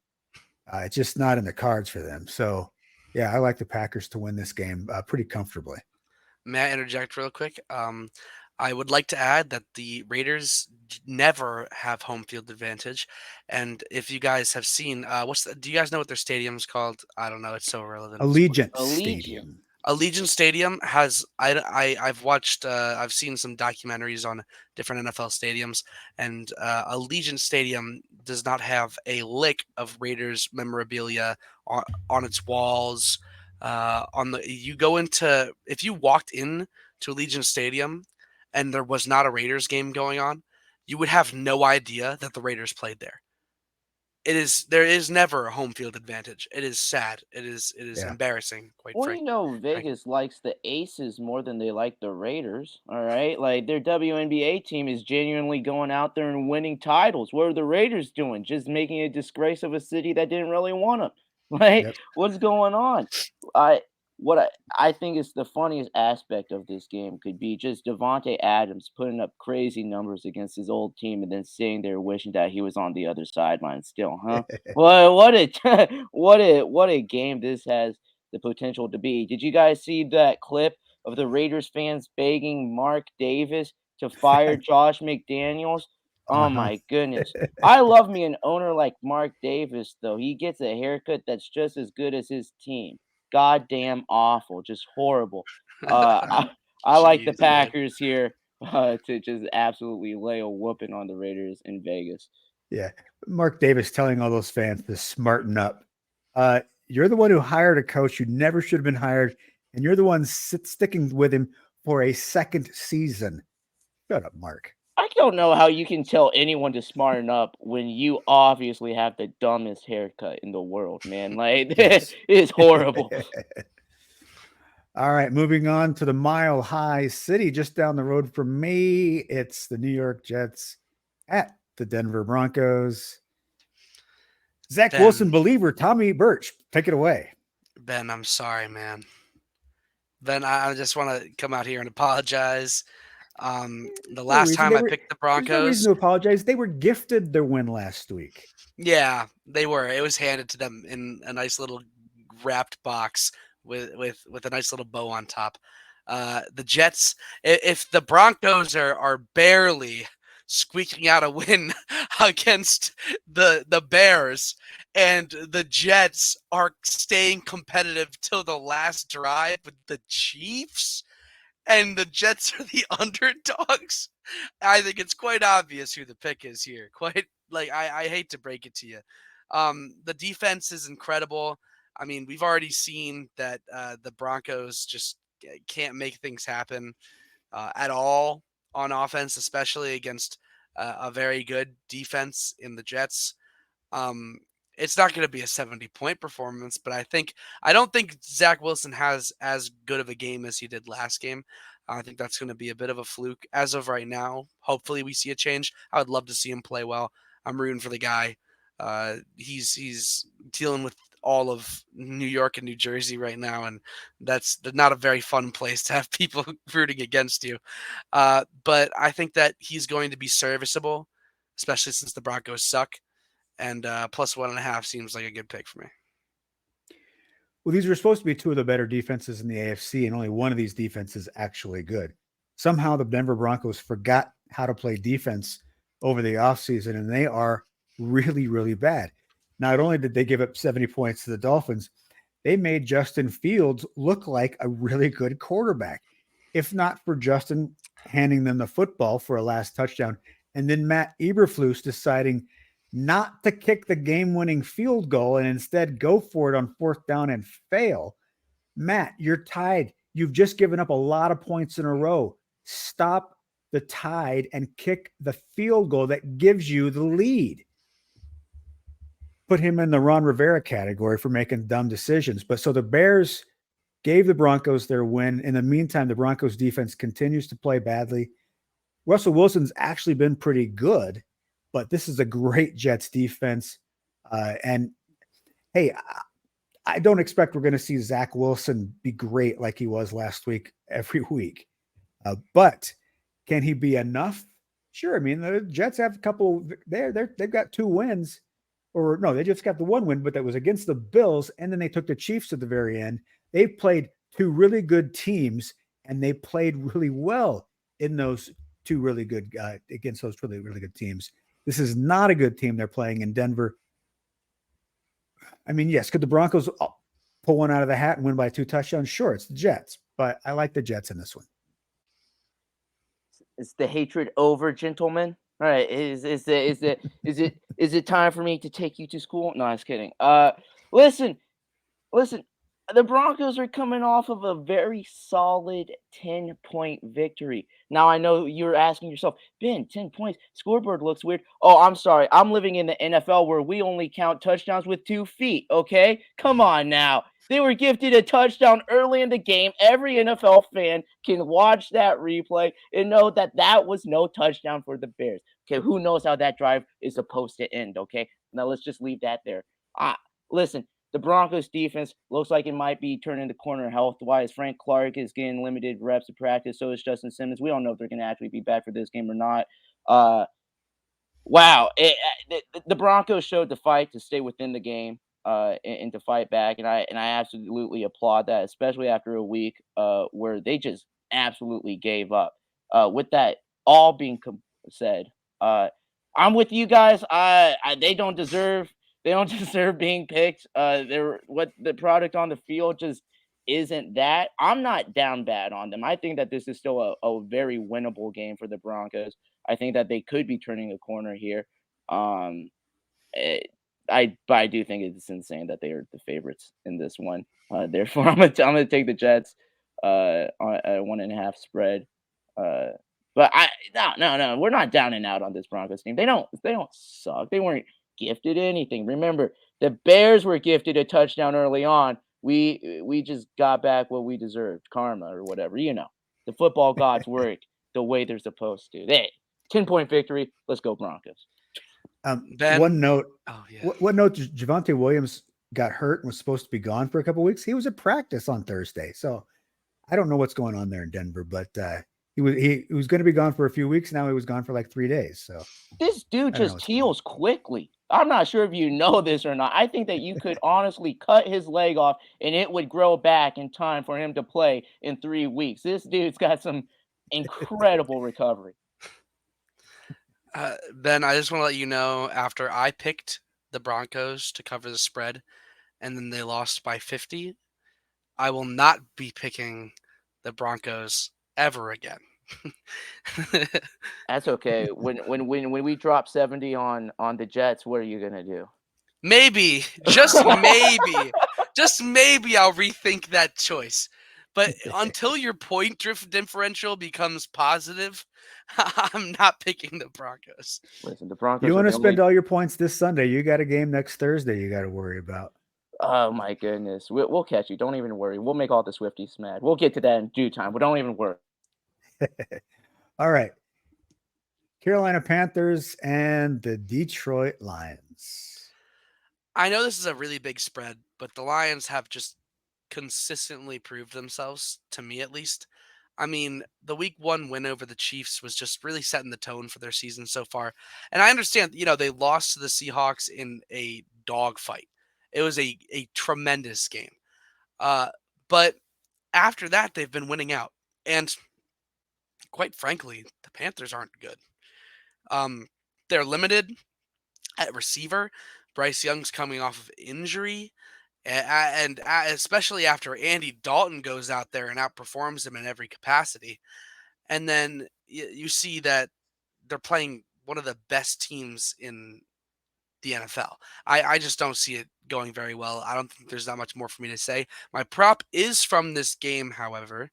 A: It's just not in the cards for them. So, yeah, I like the Packers to win this game pretty comfortably.
B: May I interject real quick? I would like to add that the Raiders never have home field advantage. And if you guys have seen, do you guys know what their stadium's called? I don't know. It's so irrelevant.
A: Allegiant Stadium.
B: Allegiant Stadium has I've watched I've seen some documentaries on different NFL stadiums, and Allegiant Stadium does not have a lick of Raiders memorabilia on its walls. If you walked in to Allegiant Stadium and there was not a Raiders game going on, you would have no idea that the Raiders played there. There is never a home field advantage. It is sad. It is embarrassing, quite
C: Well,
B: frankly.
C: Vegas likes the Aces more than they like the Raiders. All right, like their WNBA team is genuinely going out there and winning titles. What are the Raiders doing? Just making a disgrace of a city that didn't really want them. Like,
A: Yep.
C: what's going on? what I think is the funniest aspect of this game could be just Devontae Adams putting up crazy numbers against his old team and then sitting there wishing that he was on the other sideline still, huh? Well, what a what a game this has the potential to be. Did you guys see that clip of the Raiders fans begging Mark Davis to fire Josh McDaniels? Oh
A: Uh-huh.
C: my goodness. I love me an owner like Mark Davis, though. He gets a haircut that's just as good as his team. Goddamn awful, just horrible. I like the
B: Jeez, man.
C: Packers here to just absolutely lay a whooping on the Raiders in Vegas.
A: Yeah. Mark Davis telling all those fans to smarten up. You're the one who hired a coach who never should have been hired, and you're the one sticking with him for a second season. Shut up, Mark.
C: I don't know how you can tell anyone to smarten up when you obviously have the dumbest haircut in the world, man. Like,
A: Yes.
C: it's horrible.
A: All right, moving on to the Mile High City, just down the road from me. It's the New York Jets at the Denver Broncos. Zach
B: Ben.
A: Wilson believer, Tommy Burch, take it away.
B: Ben, I'm sorry, man. Ben, I just want to come out here and apologize. The last time I picked the
A: There's no reason
B: Broncos,
A: to apologize. They were gifted their win last week.
B: yeah, they were. It was handed to them in a nice little wrapped box with a nice little bow on top. The Jets, if the Broncos are barely squeaking out a win against the Bears, and the Jets are staying competitive till the last drive with the Chiefs, and the Jets are the underdogs, I think it's quite obvious who the pick is here. Quite like I hate to break it to you. The defense is incredible. I mean, we've already seen that the Broncos just can't make things happen at all on offense, especially against a very good defense in the Jets. It's not going to be a 70-point performance, but I don't think Zach Wilson has as good of a game as he did last game. I think that's going to be a bit of a fluke as of right now. Hopefully we see a change. I would love to see him play well. I'm rooting for the guy. He's dealing with all of New York and New Jersey right now, and that's not a very fun place to have people rooting against you. But I think that he's going to be serviceable, especially since the Broncos suck. And plus 1.5 seems like a good pick for me.
A: Well, these were supposed to be two of the better defenses in the AFC, and only one of these defenses actually good. Somehow the Denver Broncos forgot how to play defense over the offseason, and they are really, really bad. Not only did they give up 70 points to the Dolphins, they made Justin Fields look like a really good quarterback. If not for Justin handing them the football for a last touchdown, and then Matt Eberflus deciding not to kick the game-winning field goal and instead go for it on fourth down and fail. Matt, you're tied. You've just given up a lot of points in a row. Stop the tide and kick the field goal that gives you the lead. Put him in the Ron Rivera category for making dumb decisions. But so the Bears gave the Broncos their win. In the meantime, the Broncos defense continues to play badly. Russell Wilson's actually been pretty good, but this is a great Jets defense. And hey, I don't expect we're going to see Zach Wilson be great like he was last week every week. But can he be enough? Sure. I mean, the Jets have a couple they've got 2 wins, or no, they just got the 1 win, but that was against the Bills. And then they took the Chiefs at the very end. They've played 2 really good teams, and they played really well in those 2 really good against those really, really good teams. This is not a good team they're playing in Denver. I mean, yes, could the Broncos pull one out of the hat and win by 2 touchdowns? Sure, it's the Jets, but I like the Jets in this one.
C: Is the hatred over, gentlemen? All right, is it time for me to take you to school? No, I was kidding. Listen. The Broncos are coming off of a very solid 10-point victory. Now, I know you're asking yourself, Ben, 10 points, scoreboard looks weird. Oh, I'm sorry. I'm living in the NFL where we only count touchdowns with 2 feet, okay? Come on now. They were gifted a touchdown early in the game. Every NFL fan can watch that replay and know that that was no touchdown for the Bears. Okay, who knows how that drive is supposed to end, okay? Now, let's just leave that there. Listen. the Broncos defense looks like it might be turning the corner health-wise. Frank Clark is getting limited reps of practice. So is Justin Simmons. We don't know if they're going to actually be back for this game or not. Wow. The Broncos showed the fight to stay within the game and to fight back. And I absolutely applaud that, especially after a week where they just absolutely gave up. With that all being said, I'm with you guys. They don't deserve being picked. They're what the product on the field just isn't that. I'm not down bad on them. I think that this is still a very winnable game for the Broncos. I think that they could be turning a corner here. But I do think it's insane that they are the favorites in this one. Therefore, I'm gonna take the Jets on a 1.5 spread. But no, we're not down and out on this Broncos team. They don't suck. They weren't gifted anything. Remember, the Bears were gifted a touchdown early on. We just got back what we deserved, karma or whatever. The football gods work the way they're supposed to. 10-point victory. Let's go Broncos.
A: One note.
B: Oh yeah.
A: One note. Javonte Williams got hurt and was supposed to be gone for a couple of weeks. He was at practice on Thursday, so I don't know what's going on there in Denver, but he was going to be gone for a few weeks. Now he was gone for like 3 days. So
C: this dude just heals quickly. I'm not sure if you know this or not. I think that you could honestly cut his leg off and it would grow back in time for him to play in 3 weeks. This dude's got some incredible recovery.
B: Ben, I just want to let you know, after I picked the Broncos to cover the spread and then they lost by 50, I will not be picking the Broncos ever again.
C: That's okay. When we drop 70 on the Jets, what are you going to do?
B: Maybe, just maybe I'll rethink that choice. But until your point differential becomes positive, I'm not picking the Broncos.
C: Listen, the Broncos.
A: You want to spend all your points this Sunday. You got a game next Thursday you got to worry about.
C: Oh, my goodness. We'll catch you. Don't even worry. We'll make all the Swifties mad. We'll get to that in due time. But don't even worry.
A: All right. Carolina Panthers and the Detroit Lions.
B: I know this is a really big spread, but the Lions have just consistently proved themselves, to me at least. I mean, the week 1 win over the Chiefs was just really setting the tone for their season so far. And I understand, they lost to the Seahawks in a dogfight. It was a tremendous game. But after that, they've been winning out. And quite frankly, the Panthers aren't good. They're limited at receiver. Bryce Young's coming off of injury. And especially after Andy Dalton goes out there and outperforms him in every capacity. And then you see that they're playing one of the best teams in the NFL. I just don't see it going very well. I don't think there's that much more for me to say. My prop is from this game, however.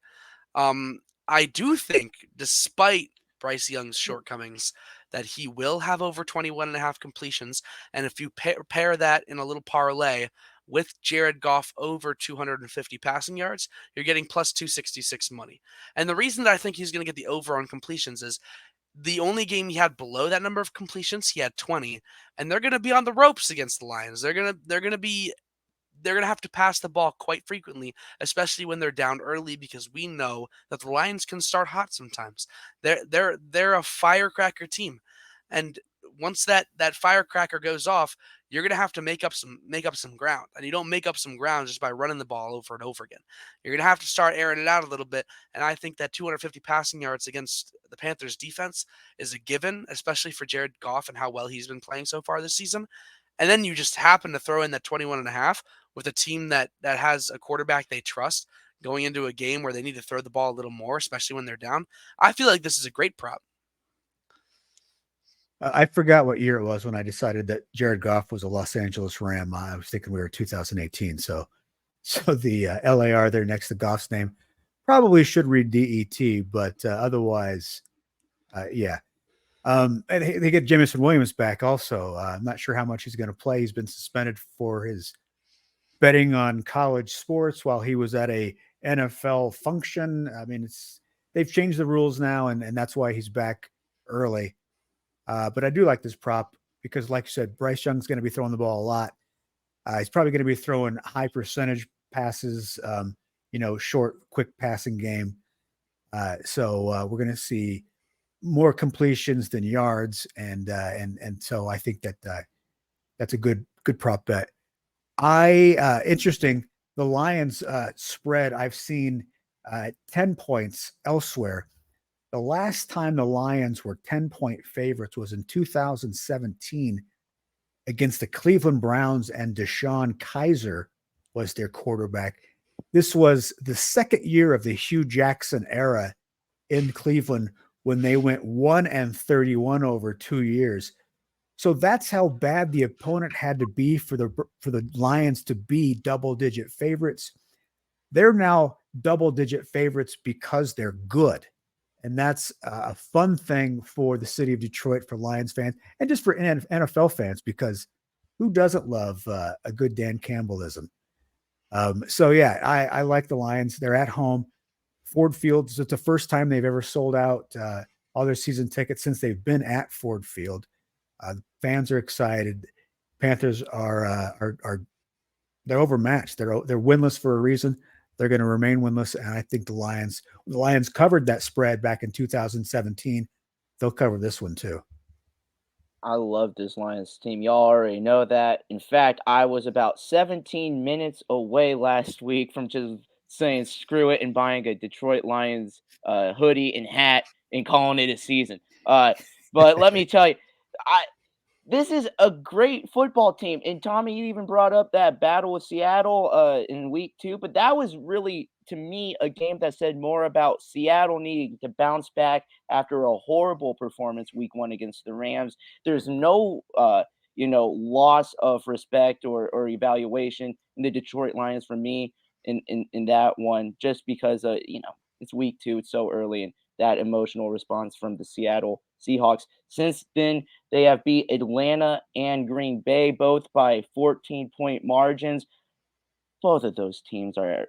B: I do think, despite Bryce Young's shortcomings, that he will have over 21.5 completions. And if you pair that in a little parlay with Jared Goff over 250 passing yards, you're getting plus 266 money. And the reason that I think he's going to get the over on completions is the only game he had below that number of completions, he had 20, and they're going to be on the ropes against the Lions. They're going to have to pass the ball quite frequently, especially when they're down early, because we know that the Lions can start hot sometimes. They're a firecracker team, and once that firecracker goes off, you're going to have to make up some ground. And you don't make up some ground just by running the ball over and over again. You're going to have to start airing it out a little bit. And I think that 250 passing yards against the Panthers defense is a given, especially for Jared Goff and how well he's been playing so far this season. And then you just happen to throw in that 21.5 with a team that has a quarterback they trust going into a game where they need to throw the ball a little more, especially when they're down. I feel like this is a great prop.
A: I forgot what year it was when I decided that Jared Goff was a Los Angeles Ram. I was thinking we were 2018. So the LAR there next to Goff's name probably should read DET, but otherwise, yeah. And they get Jamison Williams back also. I'm not sure how much he's going to play. He's been suspended for his betting on college sports while he was at a NFL function. I mean, they've changed the rules now, and that's why he's back early. But I do like this prop because, like you said, Bryce Young's going to be throwing the ball a lot. He's probably going to be throwing high percentage passes, short, quick passing game. So we're going to see more completions than yards, and so I think that that's a good prop bet. Interesting. The Lions spread, I've seen 10 points elsewhere. The last time the Lions were 10-point favorites was in 2017 against the Cleveland Browns, and Deshaun Kaiser was their quarterback. This was the second year of the Hugh Jackson era in Cleveland when they went 1-31 over 2 years. So that's how bad the opponent had to be for the Lions to be double-digit favorites. They're now double-digit favorites because they're good. And that's a fun thing for the city of Detroit, for Lions fans, and just for NFL fans, because who doesn't love a good Dan Campbellism? So, yeah, I like the Lions. They're at home. Ford Field, it's the first time they've ever sold out all their season tickets since they've been at Ford Field. Fans are excited. Panthers are they're overmatched. They're winless for a reason. They're going to remain winless, and I think the Lions covered that spread back in 2017. They'll cover this one too.
C: I love this Lions team. Y'all already know that. In fact, I was about 17 minutes away last week from just saying screw it and buying a Detroit Lions hoodie and hat and calling it a season. But let me tell you, this is a great football team. And Tommy, you even brought up that battle with Seattle in week 2, but that was really, to me, a game that said more about Seattle needing to bounce back after a horrible performance week 1 against the Rams. There's no loss of respect or evaluation in the Detroit Lions for me in that one, just because it's week 2, it's so early, and that emotional response from the Seattle Seahawks. Since then, they have beat Atlanta and Green Bay, both by 14-point margins. Both of those teams are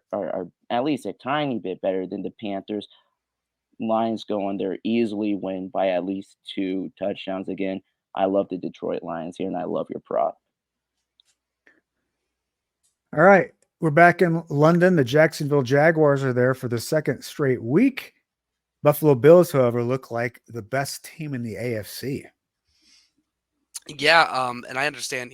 C: at least a tiny bit better than the Panthers. Lions go on there, easily win by at least 2 touchdowns. Again, I love the Detroit Lions here, and I love your prop.
A: All right. We're back in London. The Jacksonville Jaguars are there for the second straight week. Buffalo Bills, however, look like the best team in the AFC.
B: Yeah, and I understand,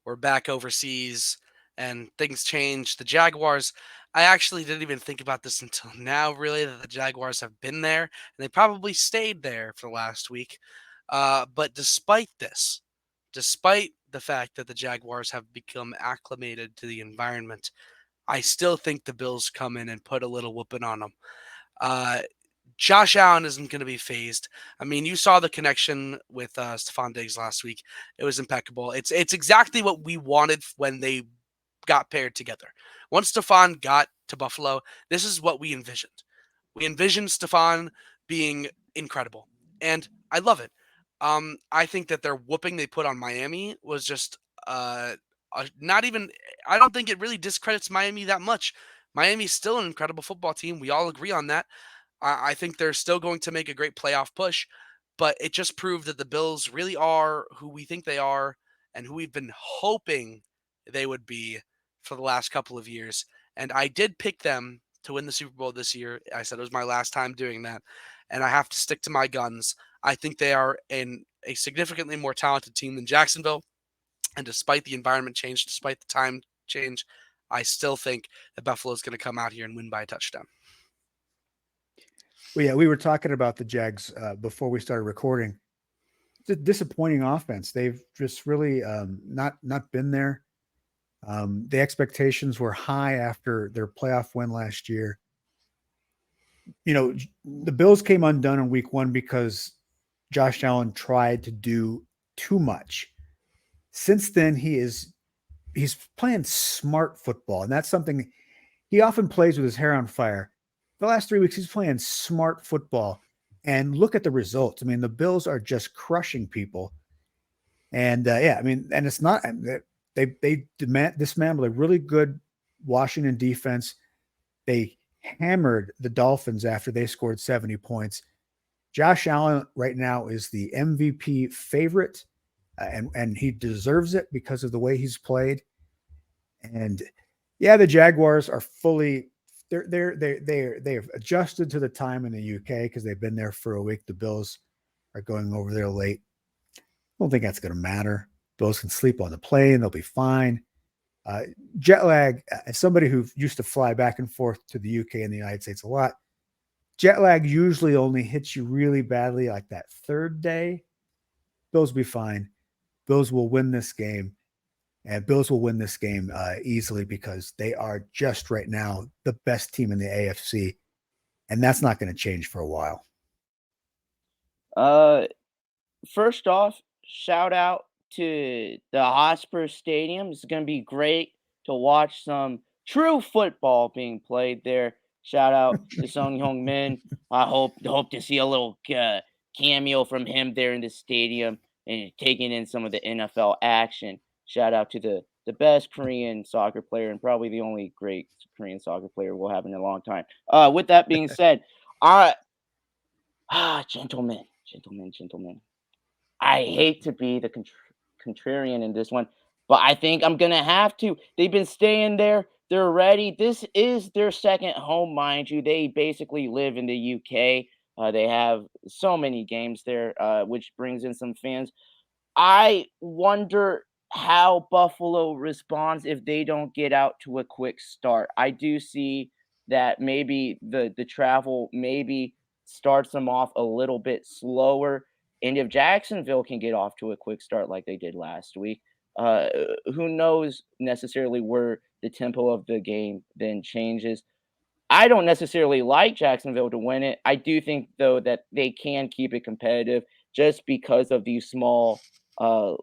B: we're back overseas and things change. The Jaguars, I actually didn't even think about this until now, really, that the Jaguars have been there, and they probably stayed there for the last week. But despite the fact that the Jaguars have become acclimated to the environment, I still think the Bills come in and put a little whooping on them. Josh Allen isn't going to be phased. I mean, you saw the connection with Stephon Diggs last week. It was impeccable. It's exactly what we wanted when they got paired together. Once Stephon got to Buffalo, this is what we envisioned. We envisioned Stephon being incredible, and I love it. I think that their whooping they put on Miami was just not even. I don't think it really discredits Miami that much. Miami's still an incredible football team. We all agree on that. I think they're still going to make a great playoff push, but it just proved that the Bills really are who we think they are and who we've been hoping they would be for the last couple of years. And I did pick them to win the Super Bowl this year. I said it was my last time doing that, and I have to stick to my guns. I think they are a significantly more talented team than Jacksonville, and despite the environment change, despite the time change, I still think that Buffalo is going to come out here and win by a touchdown.
A: Well, yeah, we were talking about the Jags before we started recording. It's a disappointing offense. They've just really not been there. The expectations were high after their playoff win last year. The Bills came undone in week 1 because Josh Allen tried to do too much. Since then, he's playing smart football, and that's something he often plays with his hair on fire. The last 3 weeks, he's playing smart football, and look at the results. I mean, the Bills are just crushing people, and and it's not they dismantled a really good Washington defense. They hammered the Dolphins after they scored 70 points. Josh Allen right now is the MVP favorite. and he deserves it because of the way he's played. And yeah, the Jaguars are fully they've adjusted to the time in the UK because they've been there for a week. The Bills are going over there late. I don't think that's going to matter. Bills can sleep on the plane; they'll be fine. Jet lag, as somebody who used to fly back and forth to the UK and the United States a lot, jet lag usually only hits you really badly like that third day. Bills will be fine. Bills will win this game. And Bills will win this game easily because they are just right now the best team in the AFC. And that's not going to change for a while.
C: First off, shout out to the Hotspur Stadium. It's going to be great to watch some true football being played there. Shout out to Sung Hyung Min. I hope to see a little cameo from him there in the stadium and taking in some of the NFL action. Shout out to the best Korean soccer player and probably the only great Korean soccer player we'll have in a long time. With that being said, gentlemen. I hate to be the contrarian in this one, but I think I'm going to have to. They've been staying there. They're ready. This is their second home, mind you. They basically live in the UK. They have so many games there, which brings in some fans. I wonder how Buffalo responds if they don't get out to a quick start. I do see that maybe the travel maybe starts them off a little bit slower. And if Jacksonville can get off to a quick start like they did last week, uh, who knows necessarily where the tempo of the game then changes. I don't necessarily like Jacksonville to win it. I do think, though, that they can keep it competitive just because of these small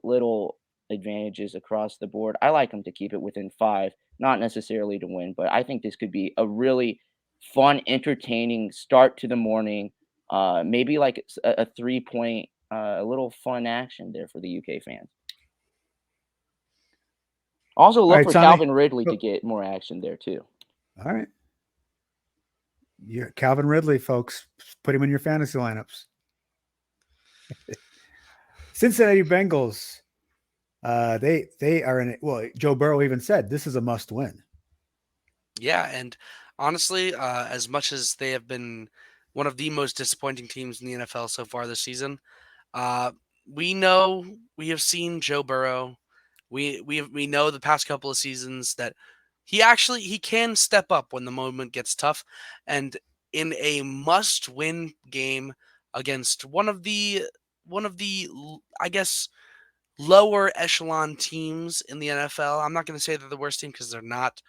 C: little advantages across the board. I like them to keep it within 5, not necessarily to win, but I think this could be a really fun, entertaining start to the morning. Maybe like a 3-point, a little fun action there for the UK fans. Also,
A: All
C: look
A: right,
C: for
A: Tommy.
C: Calvin Ridley to get more action there too.
A: All right. Yeah, Calvin Ridley, folks. Put him in your fantasy lineups. Cincinnati Bengals. They are in it. Well, Joe Burrow even said this is a must win.
B: Yeah, and honestly, as much as they have been one of the most disappointing teams in the NFL so far this season, we have seen Joe Burrow. We know the past couple of seasons that he can step up when the moment gets tough, and in a must-win game against one of the I guess lower echelon teams in the NFL. I'm not going to say they're the worst team because they're not.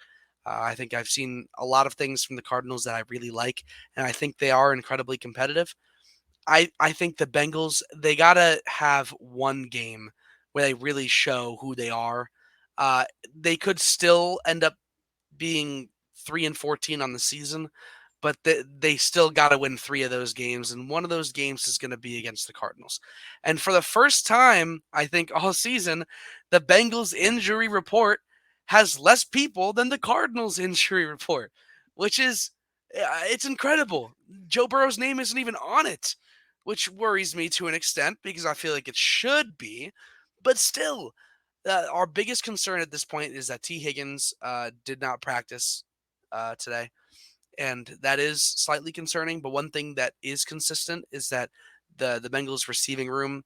B: I think I've seen a lot of things from the Cardinals that I really like, and I think they are incredibly competitive. I think the Bengals, they got to have one game where they really show who they are. They could still end up being 3-14 on the season, but they still got to win 3 of those games, and one of those games is going to be against the Cardinals. And for the first time, I think all season, the Bengals injury report has less people than the Cardinals injury report, which is it's incredible. Joe Burrow's name isn't even on it, which worries me to an extent because I feel like it should be, but still. Our biggest concern at this point is that T. Higgins did not practice today, and that is slightly concerning. But one thing that is consistent is that the Bengals receiving room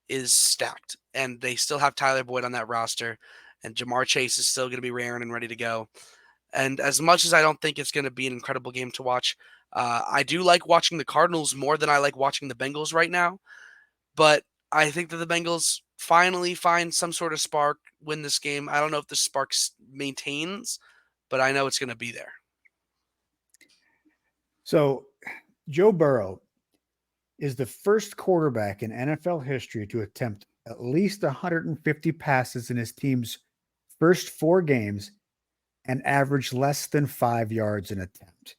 B: is stacked, and they still have Tyler Boyd on that roster, and Jamar Chase is still going to be raring and ready to go. And as much as I don't think it's going to be an incredible game to watch, I do like watching the Cardinals more than I like watching the Bengals right now. But I think that the Bengals finally find some sort of spark, win this game. I don't know if the spark maintains, but I know it's going to be there.
A: So Joe Burrow is the first quarterback in NFL history to attempt at least 150 passes in his team's first 4 games and average less than 5 yards an attempt.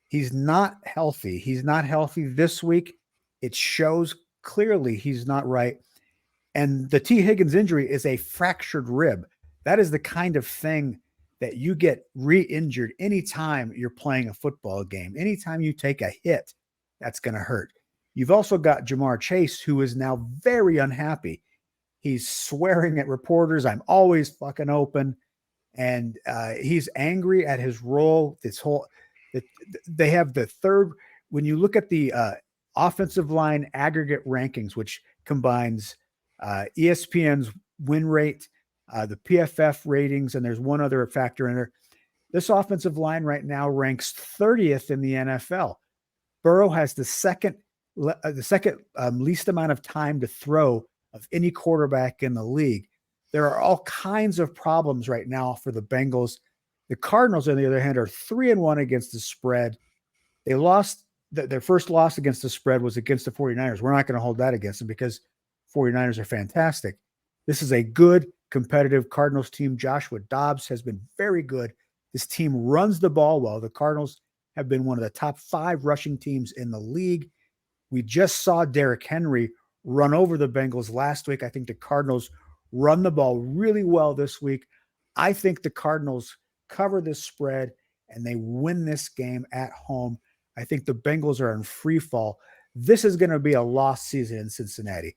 A: He's not healthy. He's not healthy this week. It shows clearly he's not right. And the T. Higgins injury is a fractured rib. That is the kind of thing that you get re-injured anytime you're playing a football game. Anytime you take a hit, that's going to hurt. You've also got Jamar Chase, who is now very unhappy. He's swearing at reporters. I'm always fucking open. And he's angry at his role. They have the third. When you look at the offensive line aggregate rankings, which combines ESPN's win rate, the PFF ratings, and there's one other factor in there. This offensive line right now ranks 30th in the NFL. Burrow has the second least amount of time to throw of any quarterback in the league. There are all kinds of problems right now for the Bengals. The Cardinals, on the other hand, are 3-1 against the spread. They lost their first loss against the spread was against the 49ers. We're not going to hold that against them because 49ers are fantastic. This is a good, competitive Cardinals team. Joshua Dobbs has been very good. This team runs the ball well. The Cardinals have been one of the top 5 rushing teams in the league. We just saw Derrick Henry run over the Bengals last week. I think the Cardinals run the ball really well this week. I think the Cardinals cover this spread and they win this game at home. I think the Bengals are in free fall. This is going to be a lost season in Cincinnati.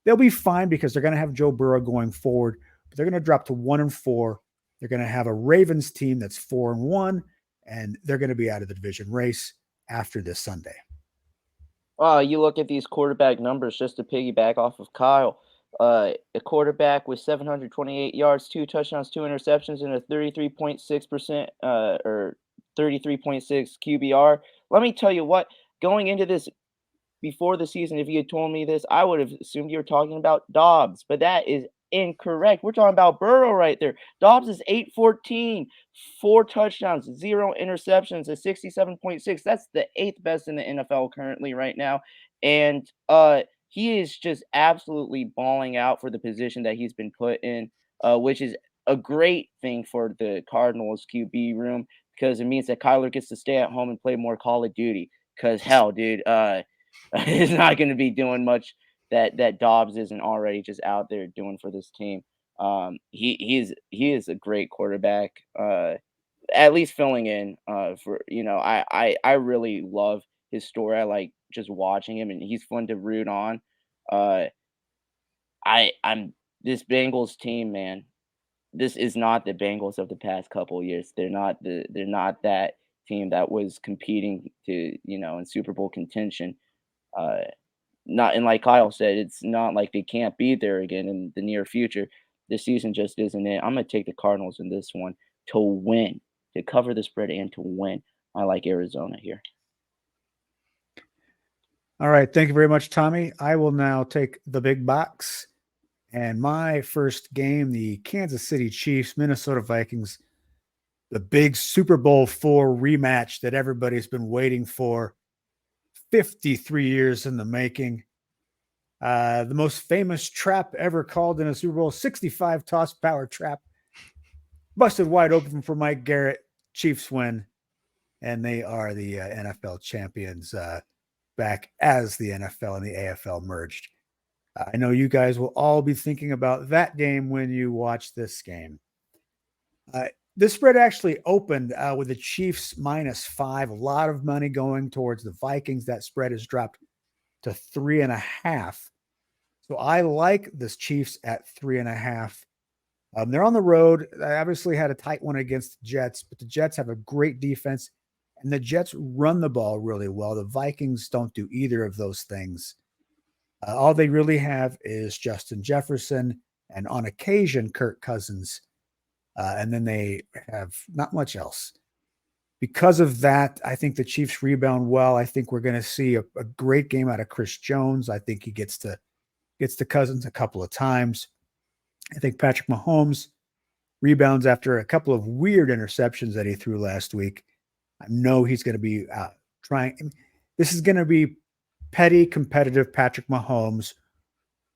A: They'll be fine because they're going to have Joe Burrow going forward, but they're going to drop to 1-4. They're going to have a Ravens team that's 4-1, and they're going to be out of the division race after this Sunday.
C: You look at these quarterback numbers just to piggyback off of Kyle. A quarterback with 728 yards, 2 touchdowns, 2 interceptions, and a 33.6% or 33.6 QBR. Let me tell you what, going into this before the season, if you had told me this, I would have assumed you were talking about Dobbs, but that is incorrect. We're talking about Burrow right there. Dobbs is 8-14, 4 touchdowns, 0 interceptions, a 67.6. That's the 8th best in the NFL currently right now. And he is just absolutely balling out for the position that he's been put in, which is a great thing for the Cardinals QB room because it means that Kyler gets to stay at home and play more Call of Duty. Because hell, dude, is not going to be doing much that Dobbs isn't already just out there doing for this team. He is a great quarterback, at least filling in for I really love his story. I like just watching him, and he's fun to root on. I'm this Bengals team, man. This is not the Bengals of the past couple of years. They're not that team that was competing to in Super Bowl contention. Not and like Kyle said, it's not like they can't be there again in the near future. This season just isn't it. I'm gonna take the Cardinals in this one to win, to cover the spread and to win. I like Arizona here.
A: All right. Thank you very much, Tommy. I will now take the big box. And my first game, the Kansas City Chiefs, Minnesota Vikings, the big Super Bowl IV rematch that everybody's been waiting for. 53 years in the making. The most famous trap ever called in a Super Bowl, 65 toss power trap. Busted wide open for Mike Garrett. Chiefs win. And they are the NFL champions back as the NFL and the AFL merged. I know you guys will all be thinking about that game when you watch this game. This spread actually opened with the Chiefs -5. A lot of money going towards the Vikings. That spread has dropped to 3.5. So I like this Chiefs at 3.5. They're on the road. They obviously had a tight one against the Jets, but the Jets have a great defense, and the Jets run the ball really well. The Vikings don't do either of those things. All they really have is Justin Jefferson and on occasion Kirk Cousins. And then they have not much else. Because of that, I think the Chiefs rebound well. I think we're going to see a great game out of Chris Jones. I think he gets to Cousins a couple of times. I think Patrick Mahomes rebounds after a couple of weird interceptions that he threw last week. I know he's going to be trying. This is going to be petty, competitive Patrick Mahomes,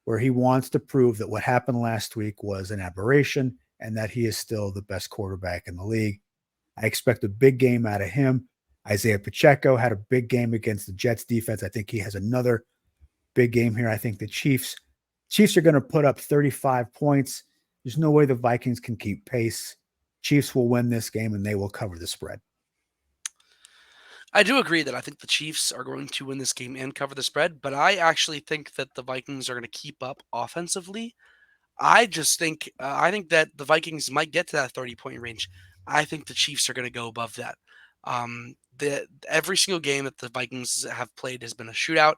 A: where he wants to prove that what happened last week was an aberration and that he is still the best quarterback in the league. I expect a big game out of him. Isaiah Pacheco had a big game against the Jets defense. I think he has another big game here. I think the Chiefs are going to put up 35 points. There's no way the Vikings can keep pace. Chiefs will win this game and they will cover the spread.
B: I do agree that I think the Chiefs are going to win this game and cover the spread, but I actually think that the Vikings are going to keep up offensively. I just think I think that the Vikings might get to that 30-point range. I think the Chiefs are going to go above that. Every single game that the Vikings have played has been a shootout.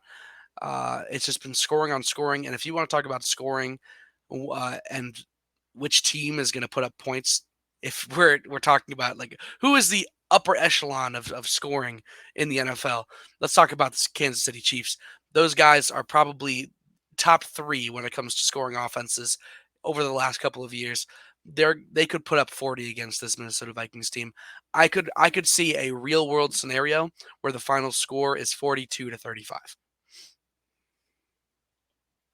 B: It's just been scoring on scoring. And if you want to talk about scoring and which team is going to put up points, if we're talking about like who is the upper echelon of scoring in the NFL, let's talk about the Kansas City Chiefs. Those guys are probably top 3 when it comes to scoring offenses over the last couple of years. They could put up 40 against this Minnesota Vikings team. I could see a real world scenario where the final score is 42-35.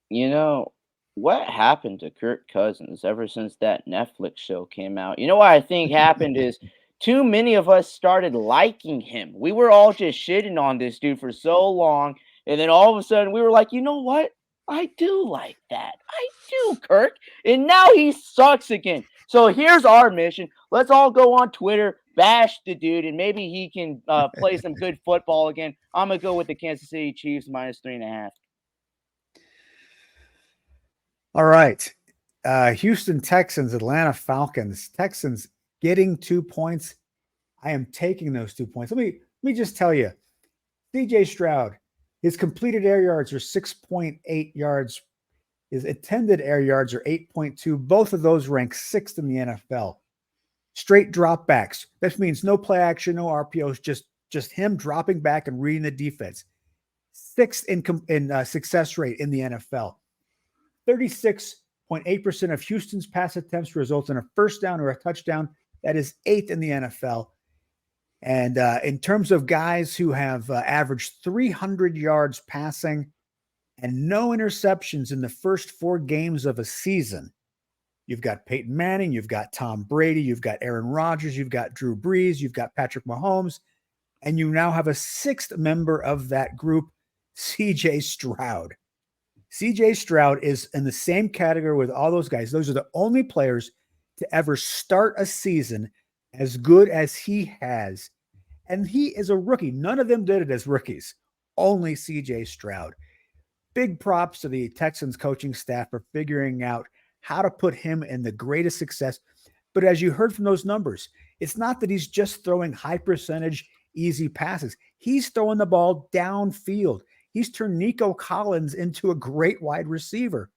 C: You know, what happened to Kirk Cousins ever since that Netflix show came out? You know what I think happened is too many of us started liking him. We were all just shitting on this dude for so long, and then all of a sudden we were like, you know what? I do like that. I do, Kirk. And now he sucks again. So here's our mission. Let's all go on Twitter, bash the dude, and maybe he can play some good football again. I'm going to go with the Kansas City Chiefs -3.5.
A: All right. Houston Texans, Atlanta Falcons. Texans getting 2 points. I am taking those 2 points. Let me just tell you, CJ Stroud, his completed air yards are 6.8 yards. His intended air yards are 8.2. Both of those rank 6th in the NFL. Straight dropbacks. That means no play action, no RPOs, just him dropping back and reading the defense. 6th in success rate in the NFL. 36.8% of Houston's pass attempts result in a first down or a touchdown. That is 8th in the NFL. And in terms of guys who have averaged 300 yards passing and no interceptions in the first 4 games of a season, you've got Peyton Manning, you've got Tom Brady, you've got Aaron Rodgers, you've got Drew Brees, you've got Patrick Mahomes, and you now have a 6th member of that group, CJ Stroud. CJ Stroud is in the same category with all those guys. Those are the only players to ever start a season as good as he has. And he is a rookie. None of them did it as rookies. Only CJ Stroud. Big props to the Texans coaching staff for figuring out how to put him in the greatest success. But as you heard from those numbers, it's not that he's just throwing high percentage, easy passes. He's throwing the ball downfield. He's turned Nico Collins into a great wide receiver.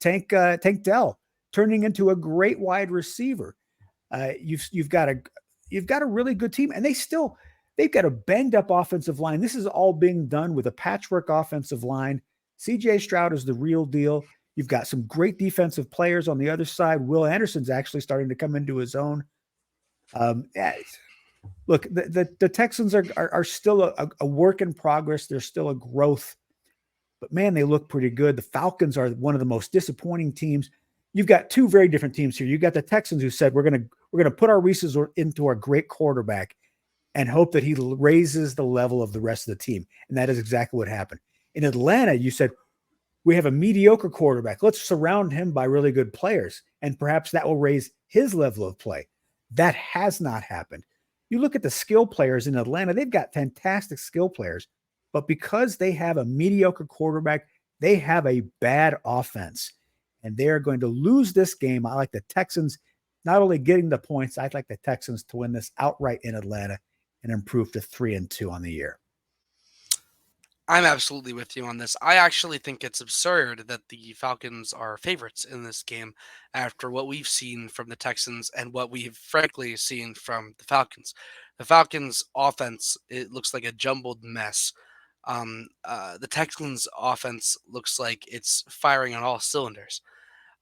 A: Tank Dell turning into a great wide receiver. You've got a really good team, and they've got a banged up offensive line. This is all being done with a patchwork offensive line. CJ Stroud is the real deal. You've got some great defensive players on the other side. Will Anderson's actually starting to come into his own. Look, the Texans are still a work in progress. They're still a growth, but man, they look pretty good. The Falcons are one of the most disappointing teams. You've got 2 very different teams here. You've got the Texans who said we're gonna put our resources into our great quarterback and hope that he raises the level of the rest of the team, and that is exactly what happened. In Atlanta, you said we have a mediocre quarterback. Let's surround him by really good players, and perhaps that will raise his level of play. That has not happened. You look at the skill players in Atlanta, they've got fantastic skill players, but because they have a mediocre quarterback, they have a bad offense, and they're going to lose this game. I like the Texans not only getting the points, I'd like the Texans to win this outright in Atlanta and improve to 3-2 on the year.
B: I'm absolutely with you on this. I actually think it's absurd that the Falcons are favorites in this game after what we've seen from the Texans and what we've frankly seen from the Falcons. The Falcons' offense, it looks like a jumbled mess. The Texans' offense looks like it's firing on all cylinders.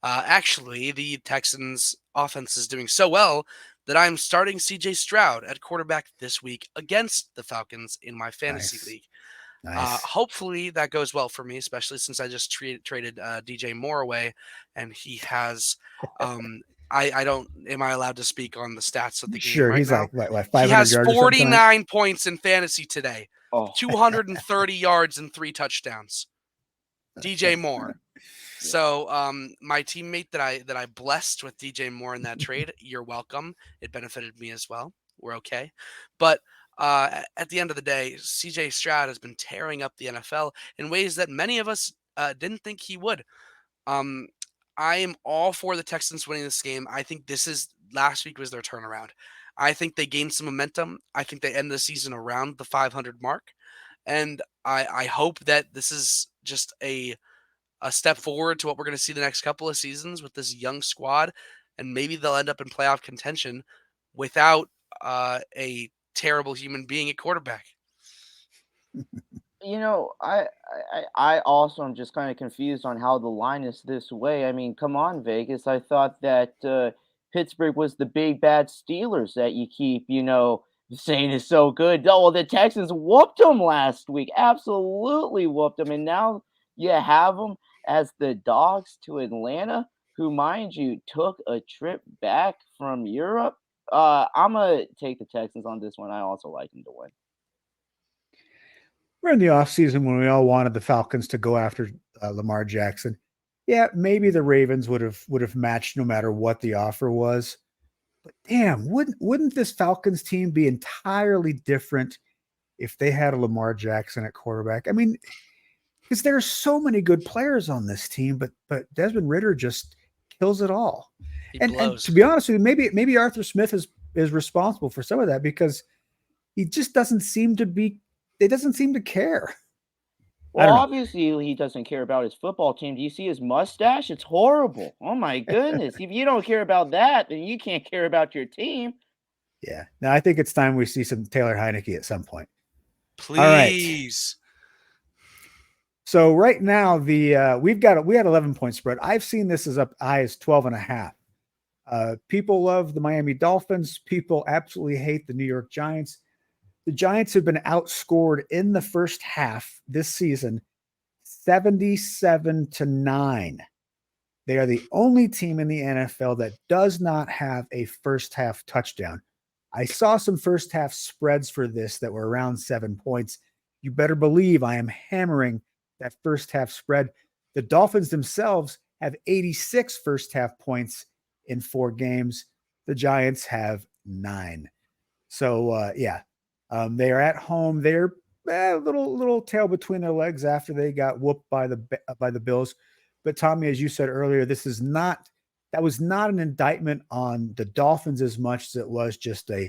B: Actually, the Texans' offense is doing so well that I'm starting CJ Stroud at quarterback this week against the Falcons in my fantasy
A: Nice.
B: league.
A: Nice.
B: Hopefully that goes well for me, especially since I just traded DJ Moore away, and he has. I don't. Am I allowed to speak on the stats of the game
A: Sure,
B: right
A: he's
B: now?
A: like
B: He
A: 500
B: has
A: yards or something tonight.
B: 49 points in fantasy today,
C: Oh,
B: 230 yards and 3 touchdowns. DJ Moore. So my teammate that I blessed with DJ Moore in that trade, you're welcome. It benefited me as well. We're okay. But at the end of the day, CJ Stroud has been tearing up the NFL in ways that many of us didn't think he would. Um, I am all for the Texans winning this game. I think last week was their turnaround. I think they gained some momentum. I think they end the season around the 500 mark. And I hope that this is just a step forward to what we're going to see the next couple of seasons with this young squad. And maybe they'll end up in playoff contention without a terrible human being at quarterback.
C: I also am just kind of confused on how the line is this way. I mean, come on, Vegas. I thought that Pittsburgh was the big bad Steelers that you keep, saying is so good. Oh, well, the Texans whooped them last week. Absolutely whooped them. And now you have them as the dogs to Atlanta, who, mind you, took a trip back from Europe. I'm going to take the Texans on this one. I also like them to win.
A: We're in the offseason when we all wanted the Falcons to go after Lamar Jackson. Yeah, maybe the Ravens would have matched no matter what the offer was. But damn, wouldn't this Falcons team be entirely different if they had a Lamar Jackson at quarterback? I mean, because there are so many good players on this team, but Desmond Ridder just kills it all. And to be honest with you, maybe Arthur Smith is responsible for some of that because he just doesn't seem to be. It doesn't seem to care.
C: Well, obviously, he doesn't care about his football team. Do you see his mustache? It's horrible. Oh, my goodness. If you don't care about that, then you can't care about your team.
A: Yeah. Now, I think it's time we see some Taylor Heineke at some point.
B: Please. All right.
A: So right now, we had 11-point spread. I've seen this as up high as 12.5. People love the Miami Dolphins. People absolutely hate the New York Giants. The Giants have been outscored in the first half this season 77-9. They are the only team in the NFL that does not have a first half touchdown. I saw some first half spreads for this that were around 7 points. You better believe I am hammering that first half spread. The Dolphins themselves have 86 first half points in 4 games. The Giants have 9. So, yeah. They are at home. They're a little tail between their legs after they got whooped by the Bills. But Tommy, as you said earlier, that was not an indictment on the Dolphins as much as it was just a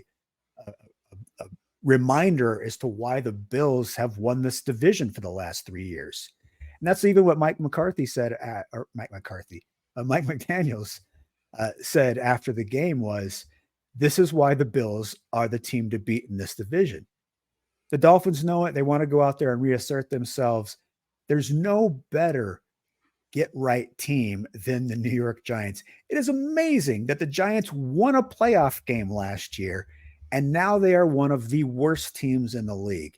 A: reminder as to why the Bills have won this division for the last 3 years. And that's even what Mike McDaniels said after the game was, this is why the Bills are the team to beat in this division. The Dolphins know it. They want to go out there and reassert themselves. There's no better get-right team than the New York Giants. It is amazing that the Giants won a playoff game last year, and now they are one of the worst teams in the league.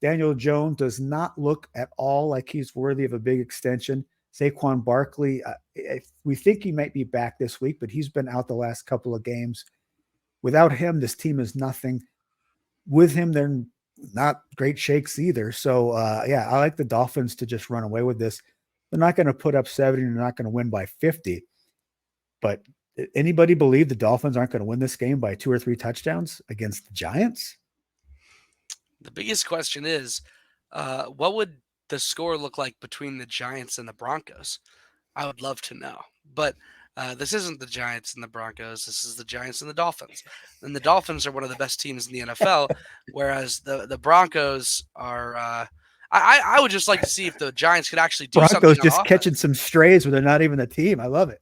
A: Daniel Jones does not look at all like he's worthy of a big extension. Saquon Barkley, we think he might be back this week, but he's been out the last couple of games. Without him, this team is nothing. With him, they're not great shakes either. So, yeah, I like the Dolphins to just run away with this. They're not going to put up 70. They're not going to win by 50. But anybody believe the Dolphins aren't going to win this game by 2 or 3 touchdowns against the Giants?
B: The biggest question is, what would the score look like between the Giants and the Broncos? I would love to know. But this isn't the Giants and the Broncos. This is the Giants and the Dolphins. And the Dolphins are one of the best teams in the NFL, whereas the Broncos are I would just like to see if the Giants could actually do something.
A: Broncos just catching some strays where they're not even a team. I love it.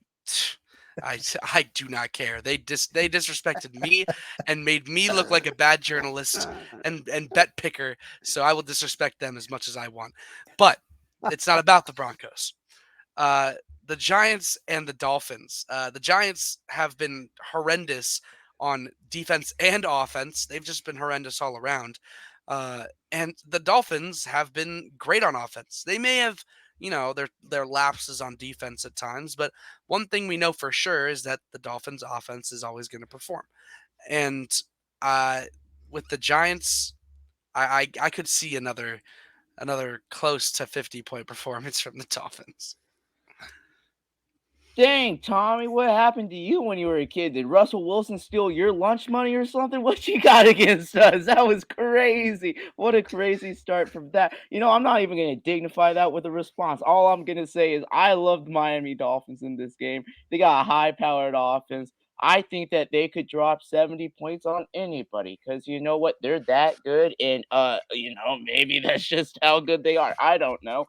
B: I do not care. They disrespected me and made me look like a bad journalist and bet picker. So I will disrespect them as much as I want. But it's not about the Broncos. The Giants and the Dolphins. The Giants have been horrendous on defense and offense. They've just been horrendous all around. And the Dolphins have been great on offense. They may have, their lapses on defense at times, but one thing we know for sure is that the Dolphins offense is always going to perform. And with the Giants, I could see another close to 50-point performance from the Dolphins.
C: Dang, Tommy, what happened to you when you were a kid? Did Russell Wilson steal your lunch money or something? What you got against us? That was crazy. What a crazy start from that. I'm not even going to dignify that with a response. All I'm going to say is I loved Miami Dolphins in this game. They got a high-powered offense. I think that they could drop 70 points on anybody because you know what? They're that good. And, maybe that's just how good they are. I don't know.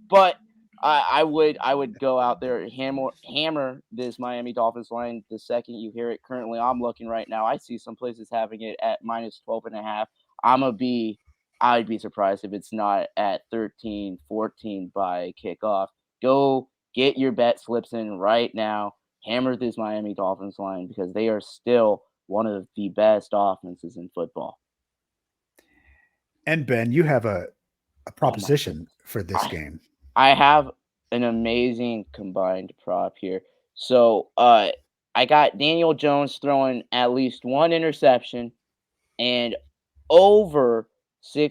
C: But I would go out there and hammer this Miami Dolphins line the second you hear it. Currently, I'm looking right now. I see some places having it at minus 12.5. I'd be surprised if it's not at 13, 14 by kickoff. Go get your bet slips in right now. Hammer this Miami Dolphins line because they are still one of the best offenses in football.
A: And Ben, you have a proposition
C: goodness.
A: for this game.
C: I have an amazing combined prop here. So I got Daniel Jones throwing at least one interception and over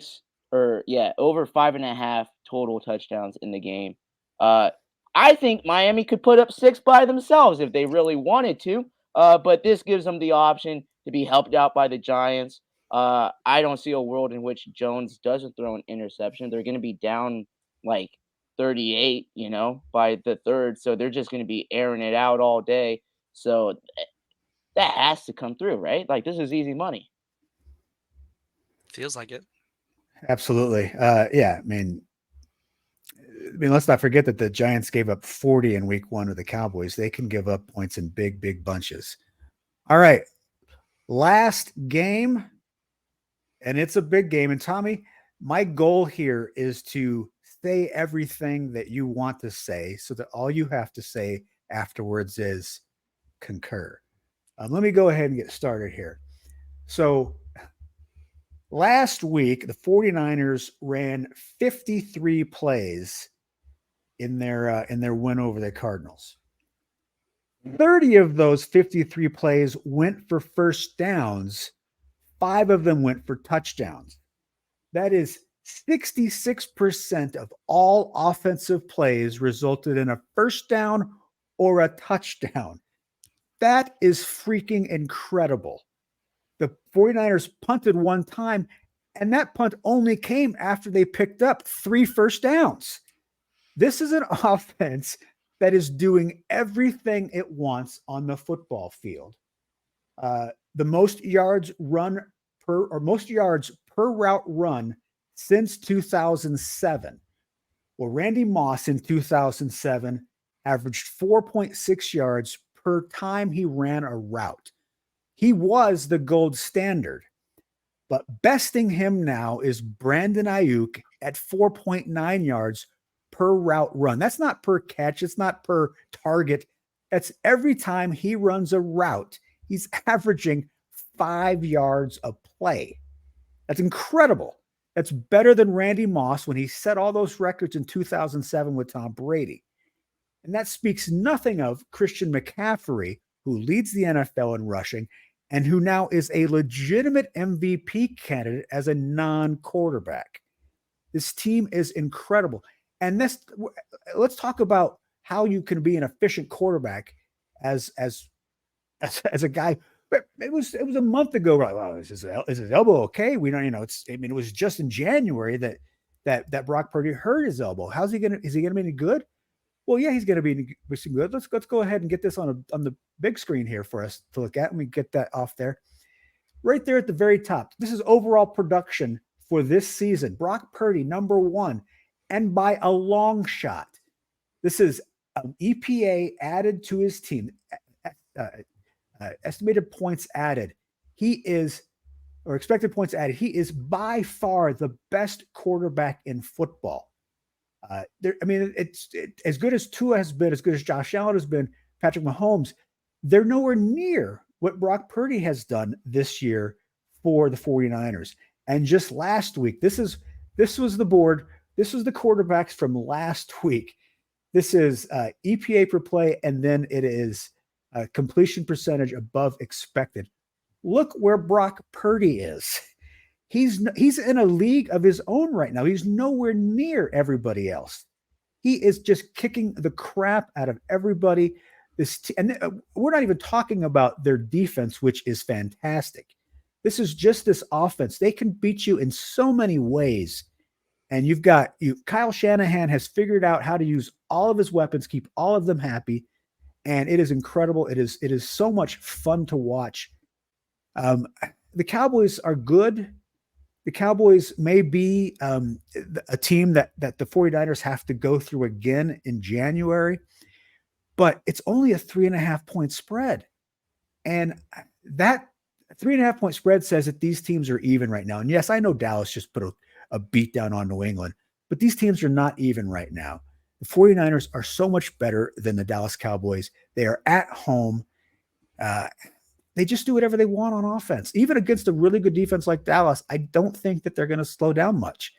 C: over 5.5 total touchdowns in the game. I think Miami could put up 6 by themselves if they really wanted to. But this gives them the option to be helped out by the Giants. I don't see a world in which Jones doesn't throw an interception. They're going to be down like 38, by the third. So they're just going to be airing it out all day. So that has to come through, right? Like this is easy money.
B: Feels like it.
A: Absolutely. Yeah. I mean, let's not forget that the Giants gave up 40 in week 1 of the Cowboys. They can give up points in big, big bunches. All right. Last game. And it's a big game. And Tommy, my goal here is to say everything that you want to say so that all you have to say afterwards is concur. Let me go ahead and get started here. So last week, the 49ers ran 53 plays in their win over the Cardinals. 30 of those 53 plays went for first downs. 5 of them went for touchdowns. That is 66% of all offensive plays resulted in a first down or a touchdown. That is freaking incredible. The 49ers punted one time, and that punt only came after they picked up 3 first downs. This is an offense that is doing everything it wants on the football field. The most yards per route run since 2007. Well, Randy Moss in 2007 averaged 4.6 yards per time he ran a route. He was the gold standard, but besting him now is Brandon Ayuk at 4.9 yards per route run. That's not per catch. It's not per target. That's every time he runs a route, he's averaging 5 yards a play. That's incredible. That's better than Randy Moss when he set all those records in 2007 with Tom Brady. And that speaks nothing of Christian McCaffrey, who leads the NFL in rushing and who now is a legitimate MVP candidate as a non-quarterback. This team is incredible. And let's talk about how you can be an efficient quarterback as a guy. It was a month ago. Like, well, is his elbow okay? We don't, it was just in January that Brock Purdy hurt his elbow. Is he gonna be any good? Well, yeah, he's gonna be good. Let's go ahead and get this on the big screen here for us to look at. Let me get that off there. Right there at the very top. This is overall production for this season. Brock Purdy, number 1, and by a long shot. This is an EPA added to his team. Estimated points added. Expected points added. He is by far the best quarterback in football. It's as good as Tua has been, as good as Josh Allen has been, Patrick Mahomes. They're nowhere near what Brock Purdy has done this year for the 49ers. And just last week, this was the board. This was the quarterbacks from last week. This is EPA per play, and then it is completion percentage above expected. Look where Brock Purdy is. He's in a league of his own right now. He's nowhere near everybody else. He is just kicking the crap out of everybody. We're not even talking about their defense, which is fantastic. This is just this offense. They can beat you in so many ways. And Kyle Shanahan has figured out how to use all of his weapons, keep all of them happy. And it is incredible. It is so much fun to watch. The Cowboys are good. The Cowboys may be a team that the 49ers have to go through again in January, but it's only a 3.5-point spread. And that 3.5-point spread says that these teams are even right now. And yes, I know Dallas just put a beat down on New England, but these teams are not even right now. The 49ers are so much better than the Dallas Cowboys. They are at home. They just do whatever they want on offense. Even against a really good defense like Dallas, I don't think that they're going to slow down much.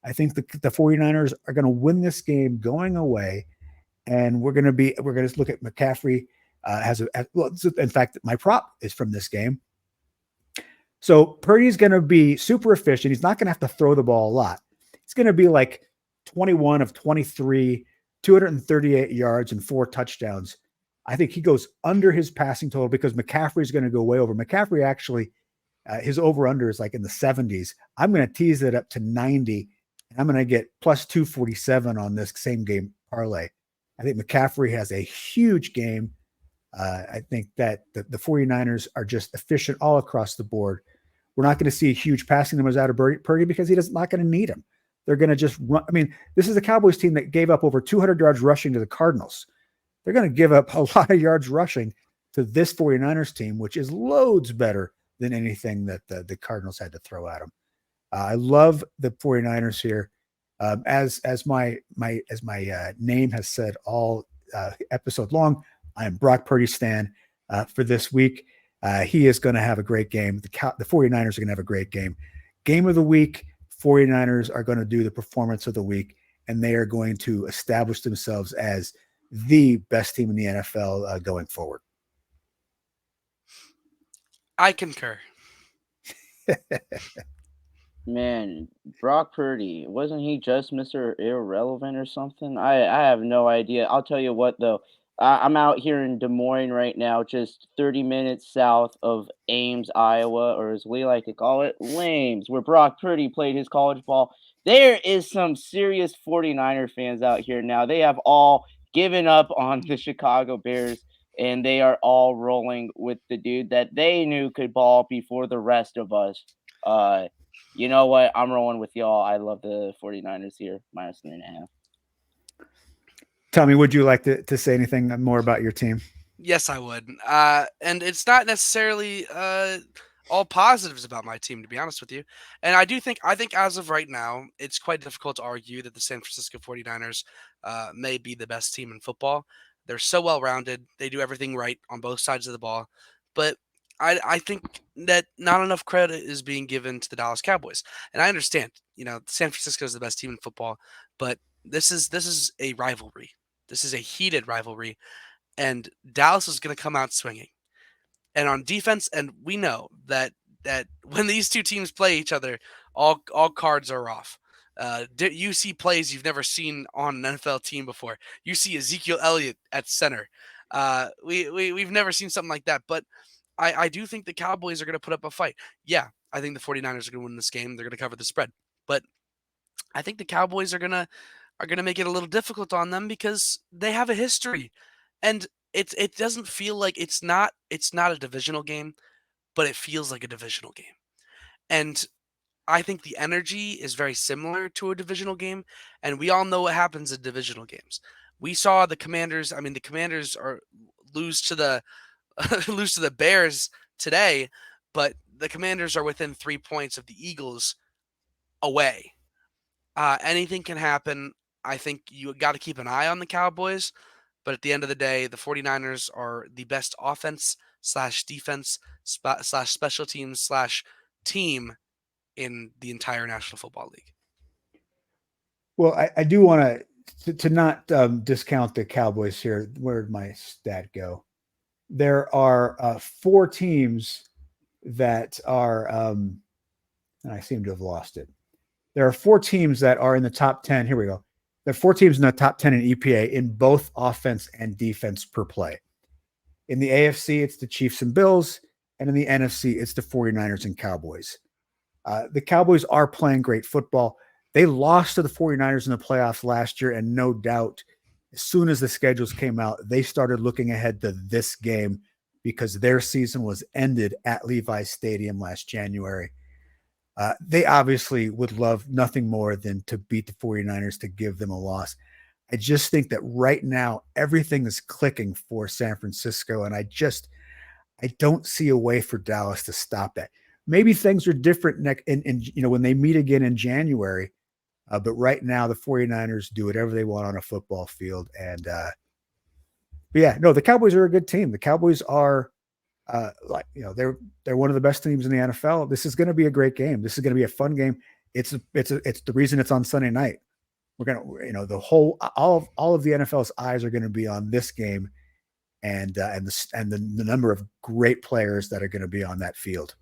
A: I think the 49ers are going to win this game going away, and we're going to look at McCaffrey in fact, my prop is from this game. So Purdy's going to be super efficient. He's not going to have to throw the ball a lot. It's going to be like 21 of 23, 238 yards and 4 touchdowns. I think he goes under his passing total because McCaffrey's going to go way over. McCaffrey actually, his over-under is like in the 70s. I'm going to tease it up to 90, and I'm going to get plus 247 on this same game parlay. I think McCaffrey has a huge game. I think that the 49ers are just efficient all across the board. We're not going to see huge passing numbers out of Purdy because he's not going to need them. They're going to just run. I mean, this is the Cowboys team that gave up over 200 yards rushing to the Cardinals. They're going to give up a lot of yards rushing to this 49ers team, which is loads better than anything that the Cardinals had to throw at them. I love the 49ers here. As my name has said all episode long, I am Brock Purdy stan for this week. He is going to have a great game. The 49ers are going to have a great game. Game of the week, 49ers are going to do the performance of the week, and they are going to establish themselves as the best team in the NFL going forward.
B: I concur.
C: Man, Brock Purdy, wasn't he just Mr. Irrelevant or something? I have no idea. I'll tell you what, though. I'm out here in Des Moines right now, just 30 minutes south of Ames, Iowa, or as we like to call it, Lames, where Brock Purdy played his college ball. There is some serious 49er fans out here now. They have all given up on the Chicago Bears, and they are all rolling with the dude that they knew could ball before the rest of us. You know what? I'm rolling with y'all. I love the 49ers here, minus 3.5.
A: Tommy, would you like to say anything more about your team?
B: Yes, I would. And it's not necessarily all positives about my team, to be honest with you. And I think as of right now, it's quite difficult to argue that the San Francisco 49ers may be the best team in football. They're so well-rounded. They do everything right on both sides of the ball. But I think that not enough credit is being given to the Dallas Cowboys. And I understand, San Francisco is the best team in football, but this is a rivalry. This is a heated rivalry, and Dallas is going to come out swinging. And on defense, and we know that when these two teams play each other, all cards are off. You see plays you've never seen on an NFL team before. You see Ezekiel Elliott at center. We've never seen something like that. But I do think the Cowboys are going to put up a fight. Yeah, I think the 49ers are going to win this game. They're going to cover the spread. But I think the Cowboys are going to make it a little difficult on them because they have a history. And it doesn't feel like it's not a divisional game, but it feels like a divisional game. And I think the energy is very similar to a divisional game, and we all know what happens in divisional games. We saw the Commanders. I mean, the Commanders lose to the Bears today, but the Commanders are within 3 points of the Eagles away. Anything can happen. I think you got to keep an eye on the Cowboys, but at the end of the day, the 49ers are the best offense/defense /special teams/team in the entire National Football League.
A: Well, I do want to not discount the Cowboys here. Where'd my stat go? There are 4 teams that are, and I seem to have lost it. There are 4 teams that are in the top 10. Here we go. There are 4 teams in the top 10 in EPA in both offense and defense per play. In the AFC, it's the Chiefs and Bills. And in the NFC, it's the 49ers and Cowboys. The Cowboys are playing great football. They lost to the 49ers in the playoffs last year, and no doubt, as soon as the schedules came out, they started looking ahead to this game because their season was ended at Levi's Stadium last January. They obviously would love nothing more than to beat the 49ers to give them a loss. I just think that right now, everything is clicking for San Francisco, and I don't see a way for Dallas to stop that. Maybe things are different when they meet again in January. But right now, the 49ers do whatever they want on a football field. And the Cowboys are a good team. The Cowboys are they're one of the best teams in the NFL. This is going to be a great game. This is going to be a fun game. It's the reason it's on Sunday night. We're going to, all of the NFL's eyes are going to be on this game and the number of great players that are going to be on that field.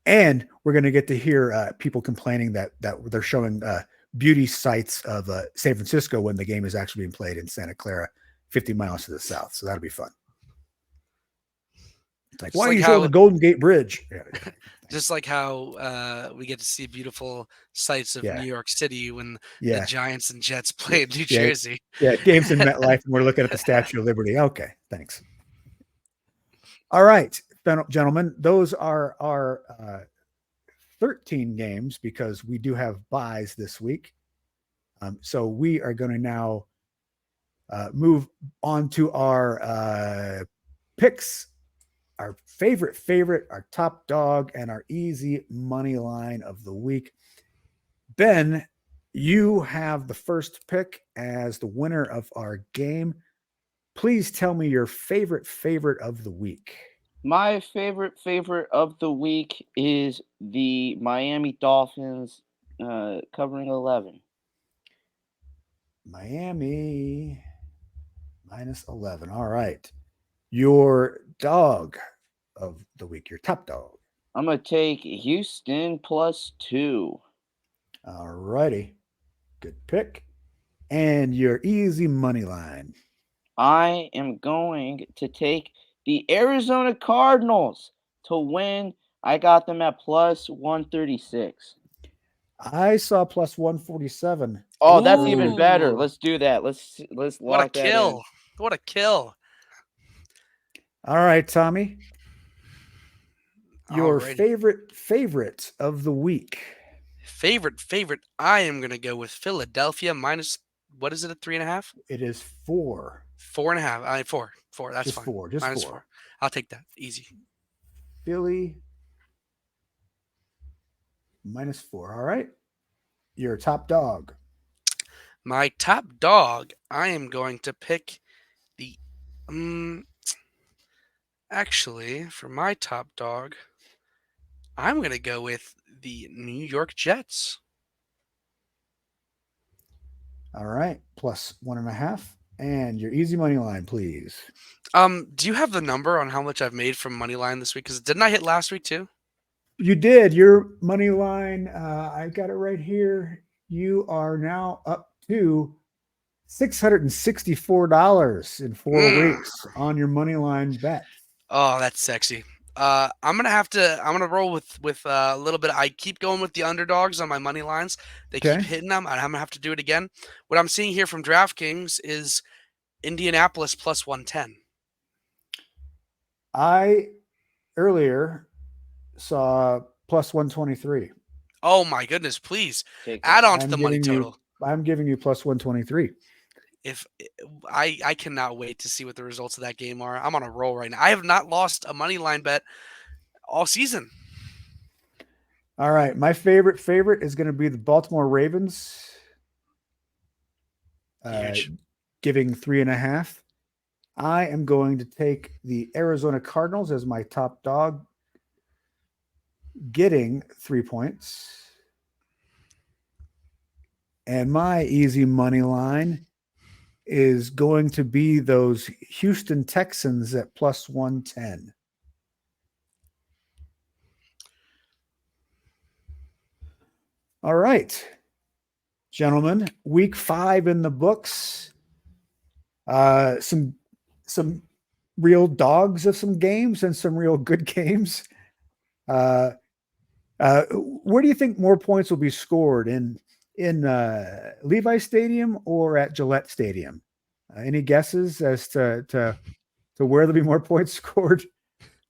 A: And we're going to get to hear people complaining that they're showing beauty sights of San Francisco when the game is actually being played in Santa Clara, 50 miles to the south. So that'll be fun. It's like, why are you showing the Golden Gate Bridge? Yeah.
B: Just like how we get to see beautiful sights of New York City when the Giants and Jets play in New Jersey.
A: Yeah, games in MetLife, and we're looking at the Statue of Liberty. Okay, thanks. All right, gentlemen, those are our 13 games because we do have buys this week. So we are going to now move on to our picks, our favorite, our top dog, and our easy money line of the week. Ben, you have the first pick as the winner of our game. Please tell me your favorite of the week.
C: My favorite of the week is the Miami Dolphins covering 11.
A: Miami minus 11. All right. Your dog of the week, your top dog.
C: I'm going to take Houston +2.
A: All righty. Good pick. And your easy money line.
C: I am going to take the Arizona Cardinals to win. I got them at +136.
A: I saw +147.
C: Oh, that's even better. Let's do that. Let's lock that in.
B: What a kill.
A: All right, Tommy. Your
B: Alrighty.
A: favorite of the week.
B: Favorite. I am going to go with Philadelphia minus, what is it, a 3.5?
A: It is 4.
B: 4.5. 4. That's
A: just
B: fine.
A: 4. Just
B: minus
A: 4.
B: 4. I'll take that. Easy.
A: Philly minus 4. All right. Your top dog.
B: My top dog, I am going to pick the actually, for my top dog, I'm going to go with the New York Jets.
A: All right. +1.5. And your easy money line, please.
B: Do you have the number on how much I've made from money line this week? Because didn't I hit last week too?
A: You did. Your money line, I got it right here. You are now up to $664 in 4 weeks on your money line bet.
B: Oh, that's sexy. I'm gonna roll with a little bit. I keep going with the underdogs on my money lines. They keep hitting them. I'm gonna have to do it again. What I'm seeing here from DraftKings is Indianapolis +110.
A: I earlier saw +123.
B: Oh my goodness! Please add on to the money total.
A: I'm giving you +123.
B: If I cannot wait to see what the results of that game are. I'm on a roll right now. I have not lost a money line bet all season.
A: All right, my favorite is going to be the Baltimore Ravens. Giving 3.5. I am going to take the Arizona Cardinals as my top dog, getting 3 points. And my easy money line is going to be those Houston Texans at +110. All right. Gentlemen, week 5 in the books. Some real dogs of some games and some real good games. Where do you think more points will be scored in Levi Stadium or at Gillette Stadium? Any guesses as to where there'll be more points scored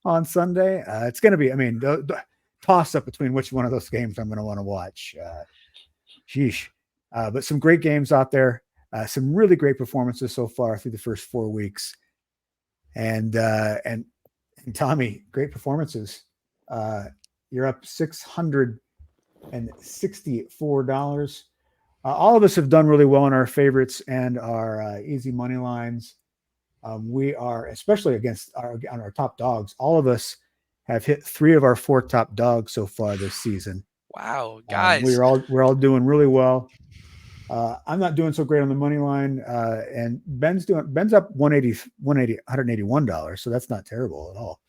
A: on Sunday? It's going to be, I mean, the toss up between which one of those games I'm going to want to watch. Sheesh. But some great games out there. Some really great performances so far through the first 4 weeks. And Tommy, great performances. You're up $664. All of us have done really well in our favorites and our easy money lines. We are, especially on our top dogs, all of us have hit 3 of our 4 top dogs so far this season.
B: Wow, guys.
A: We're all doing really well. I'm not doing so great on the money line, and Ben's up $181, so that's not terrible at all.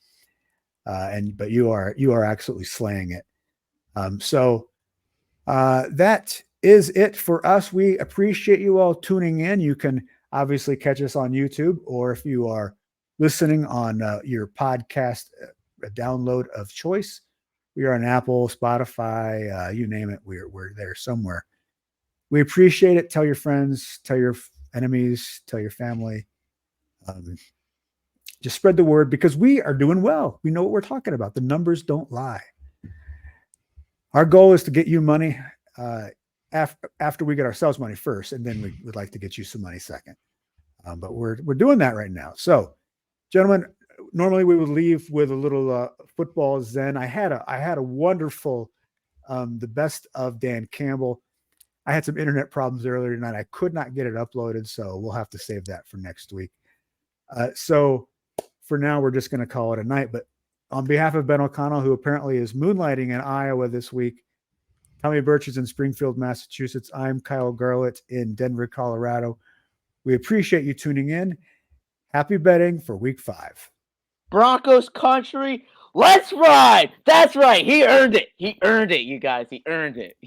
A: But you are absolutely slaying it. So that is it for us. We appreciate you all tuning in. You can obviously catch us on YouTube, or if you are listening on your podcast download of choice, we are on Apple, Spotify, you name it. We're there somewhere. We appreciate it. Tell your friends, tell your enemies, tell your family. Just spread the word because we are doing well. We know what we're talking about. The numbers don't lie. Our goal is to get you money after we get ourselves money first, and then we would like to get you some money second. But we're doing that right now. So, gentlemen, normally we would leave with a little football zen. I had a wonderful, the best of Dan Campbell. I had some internet problems earlier tonight. I could not get it uploaded, so we'll have to save that for next week. So for now, we're just going to call it a night. But on behalf of Ben O'Connell, who apparently is moonlighting in Iowa this week, Tommy Burch is in Springfield, Massachusetts. I'm Kyle Garlett in Denver, Colorado. We appreciate you tuning in. Happy betting for week 5.
C: Broncos country, let's ride. That's right. He earned it. He earned it, you guys. He earned it.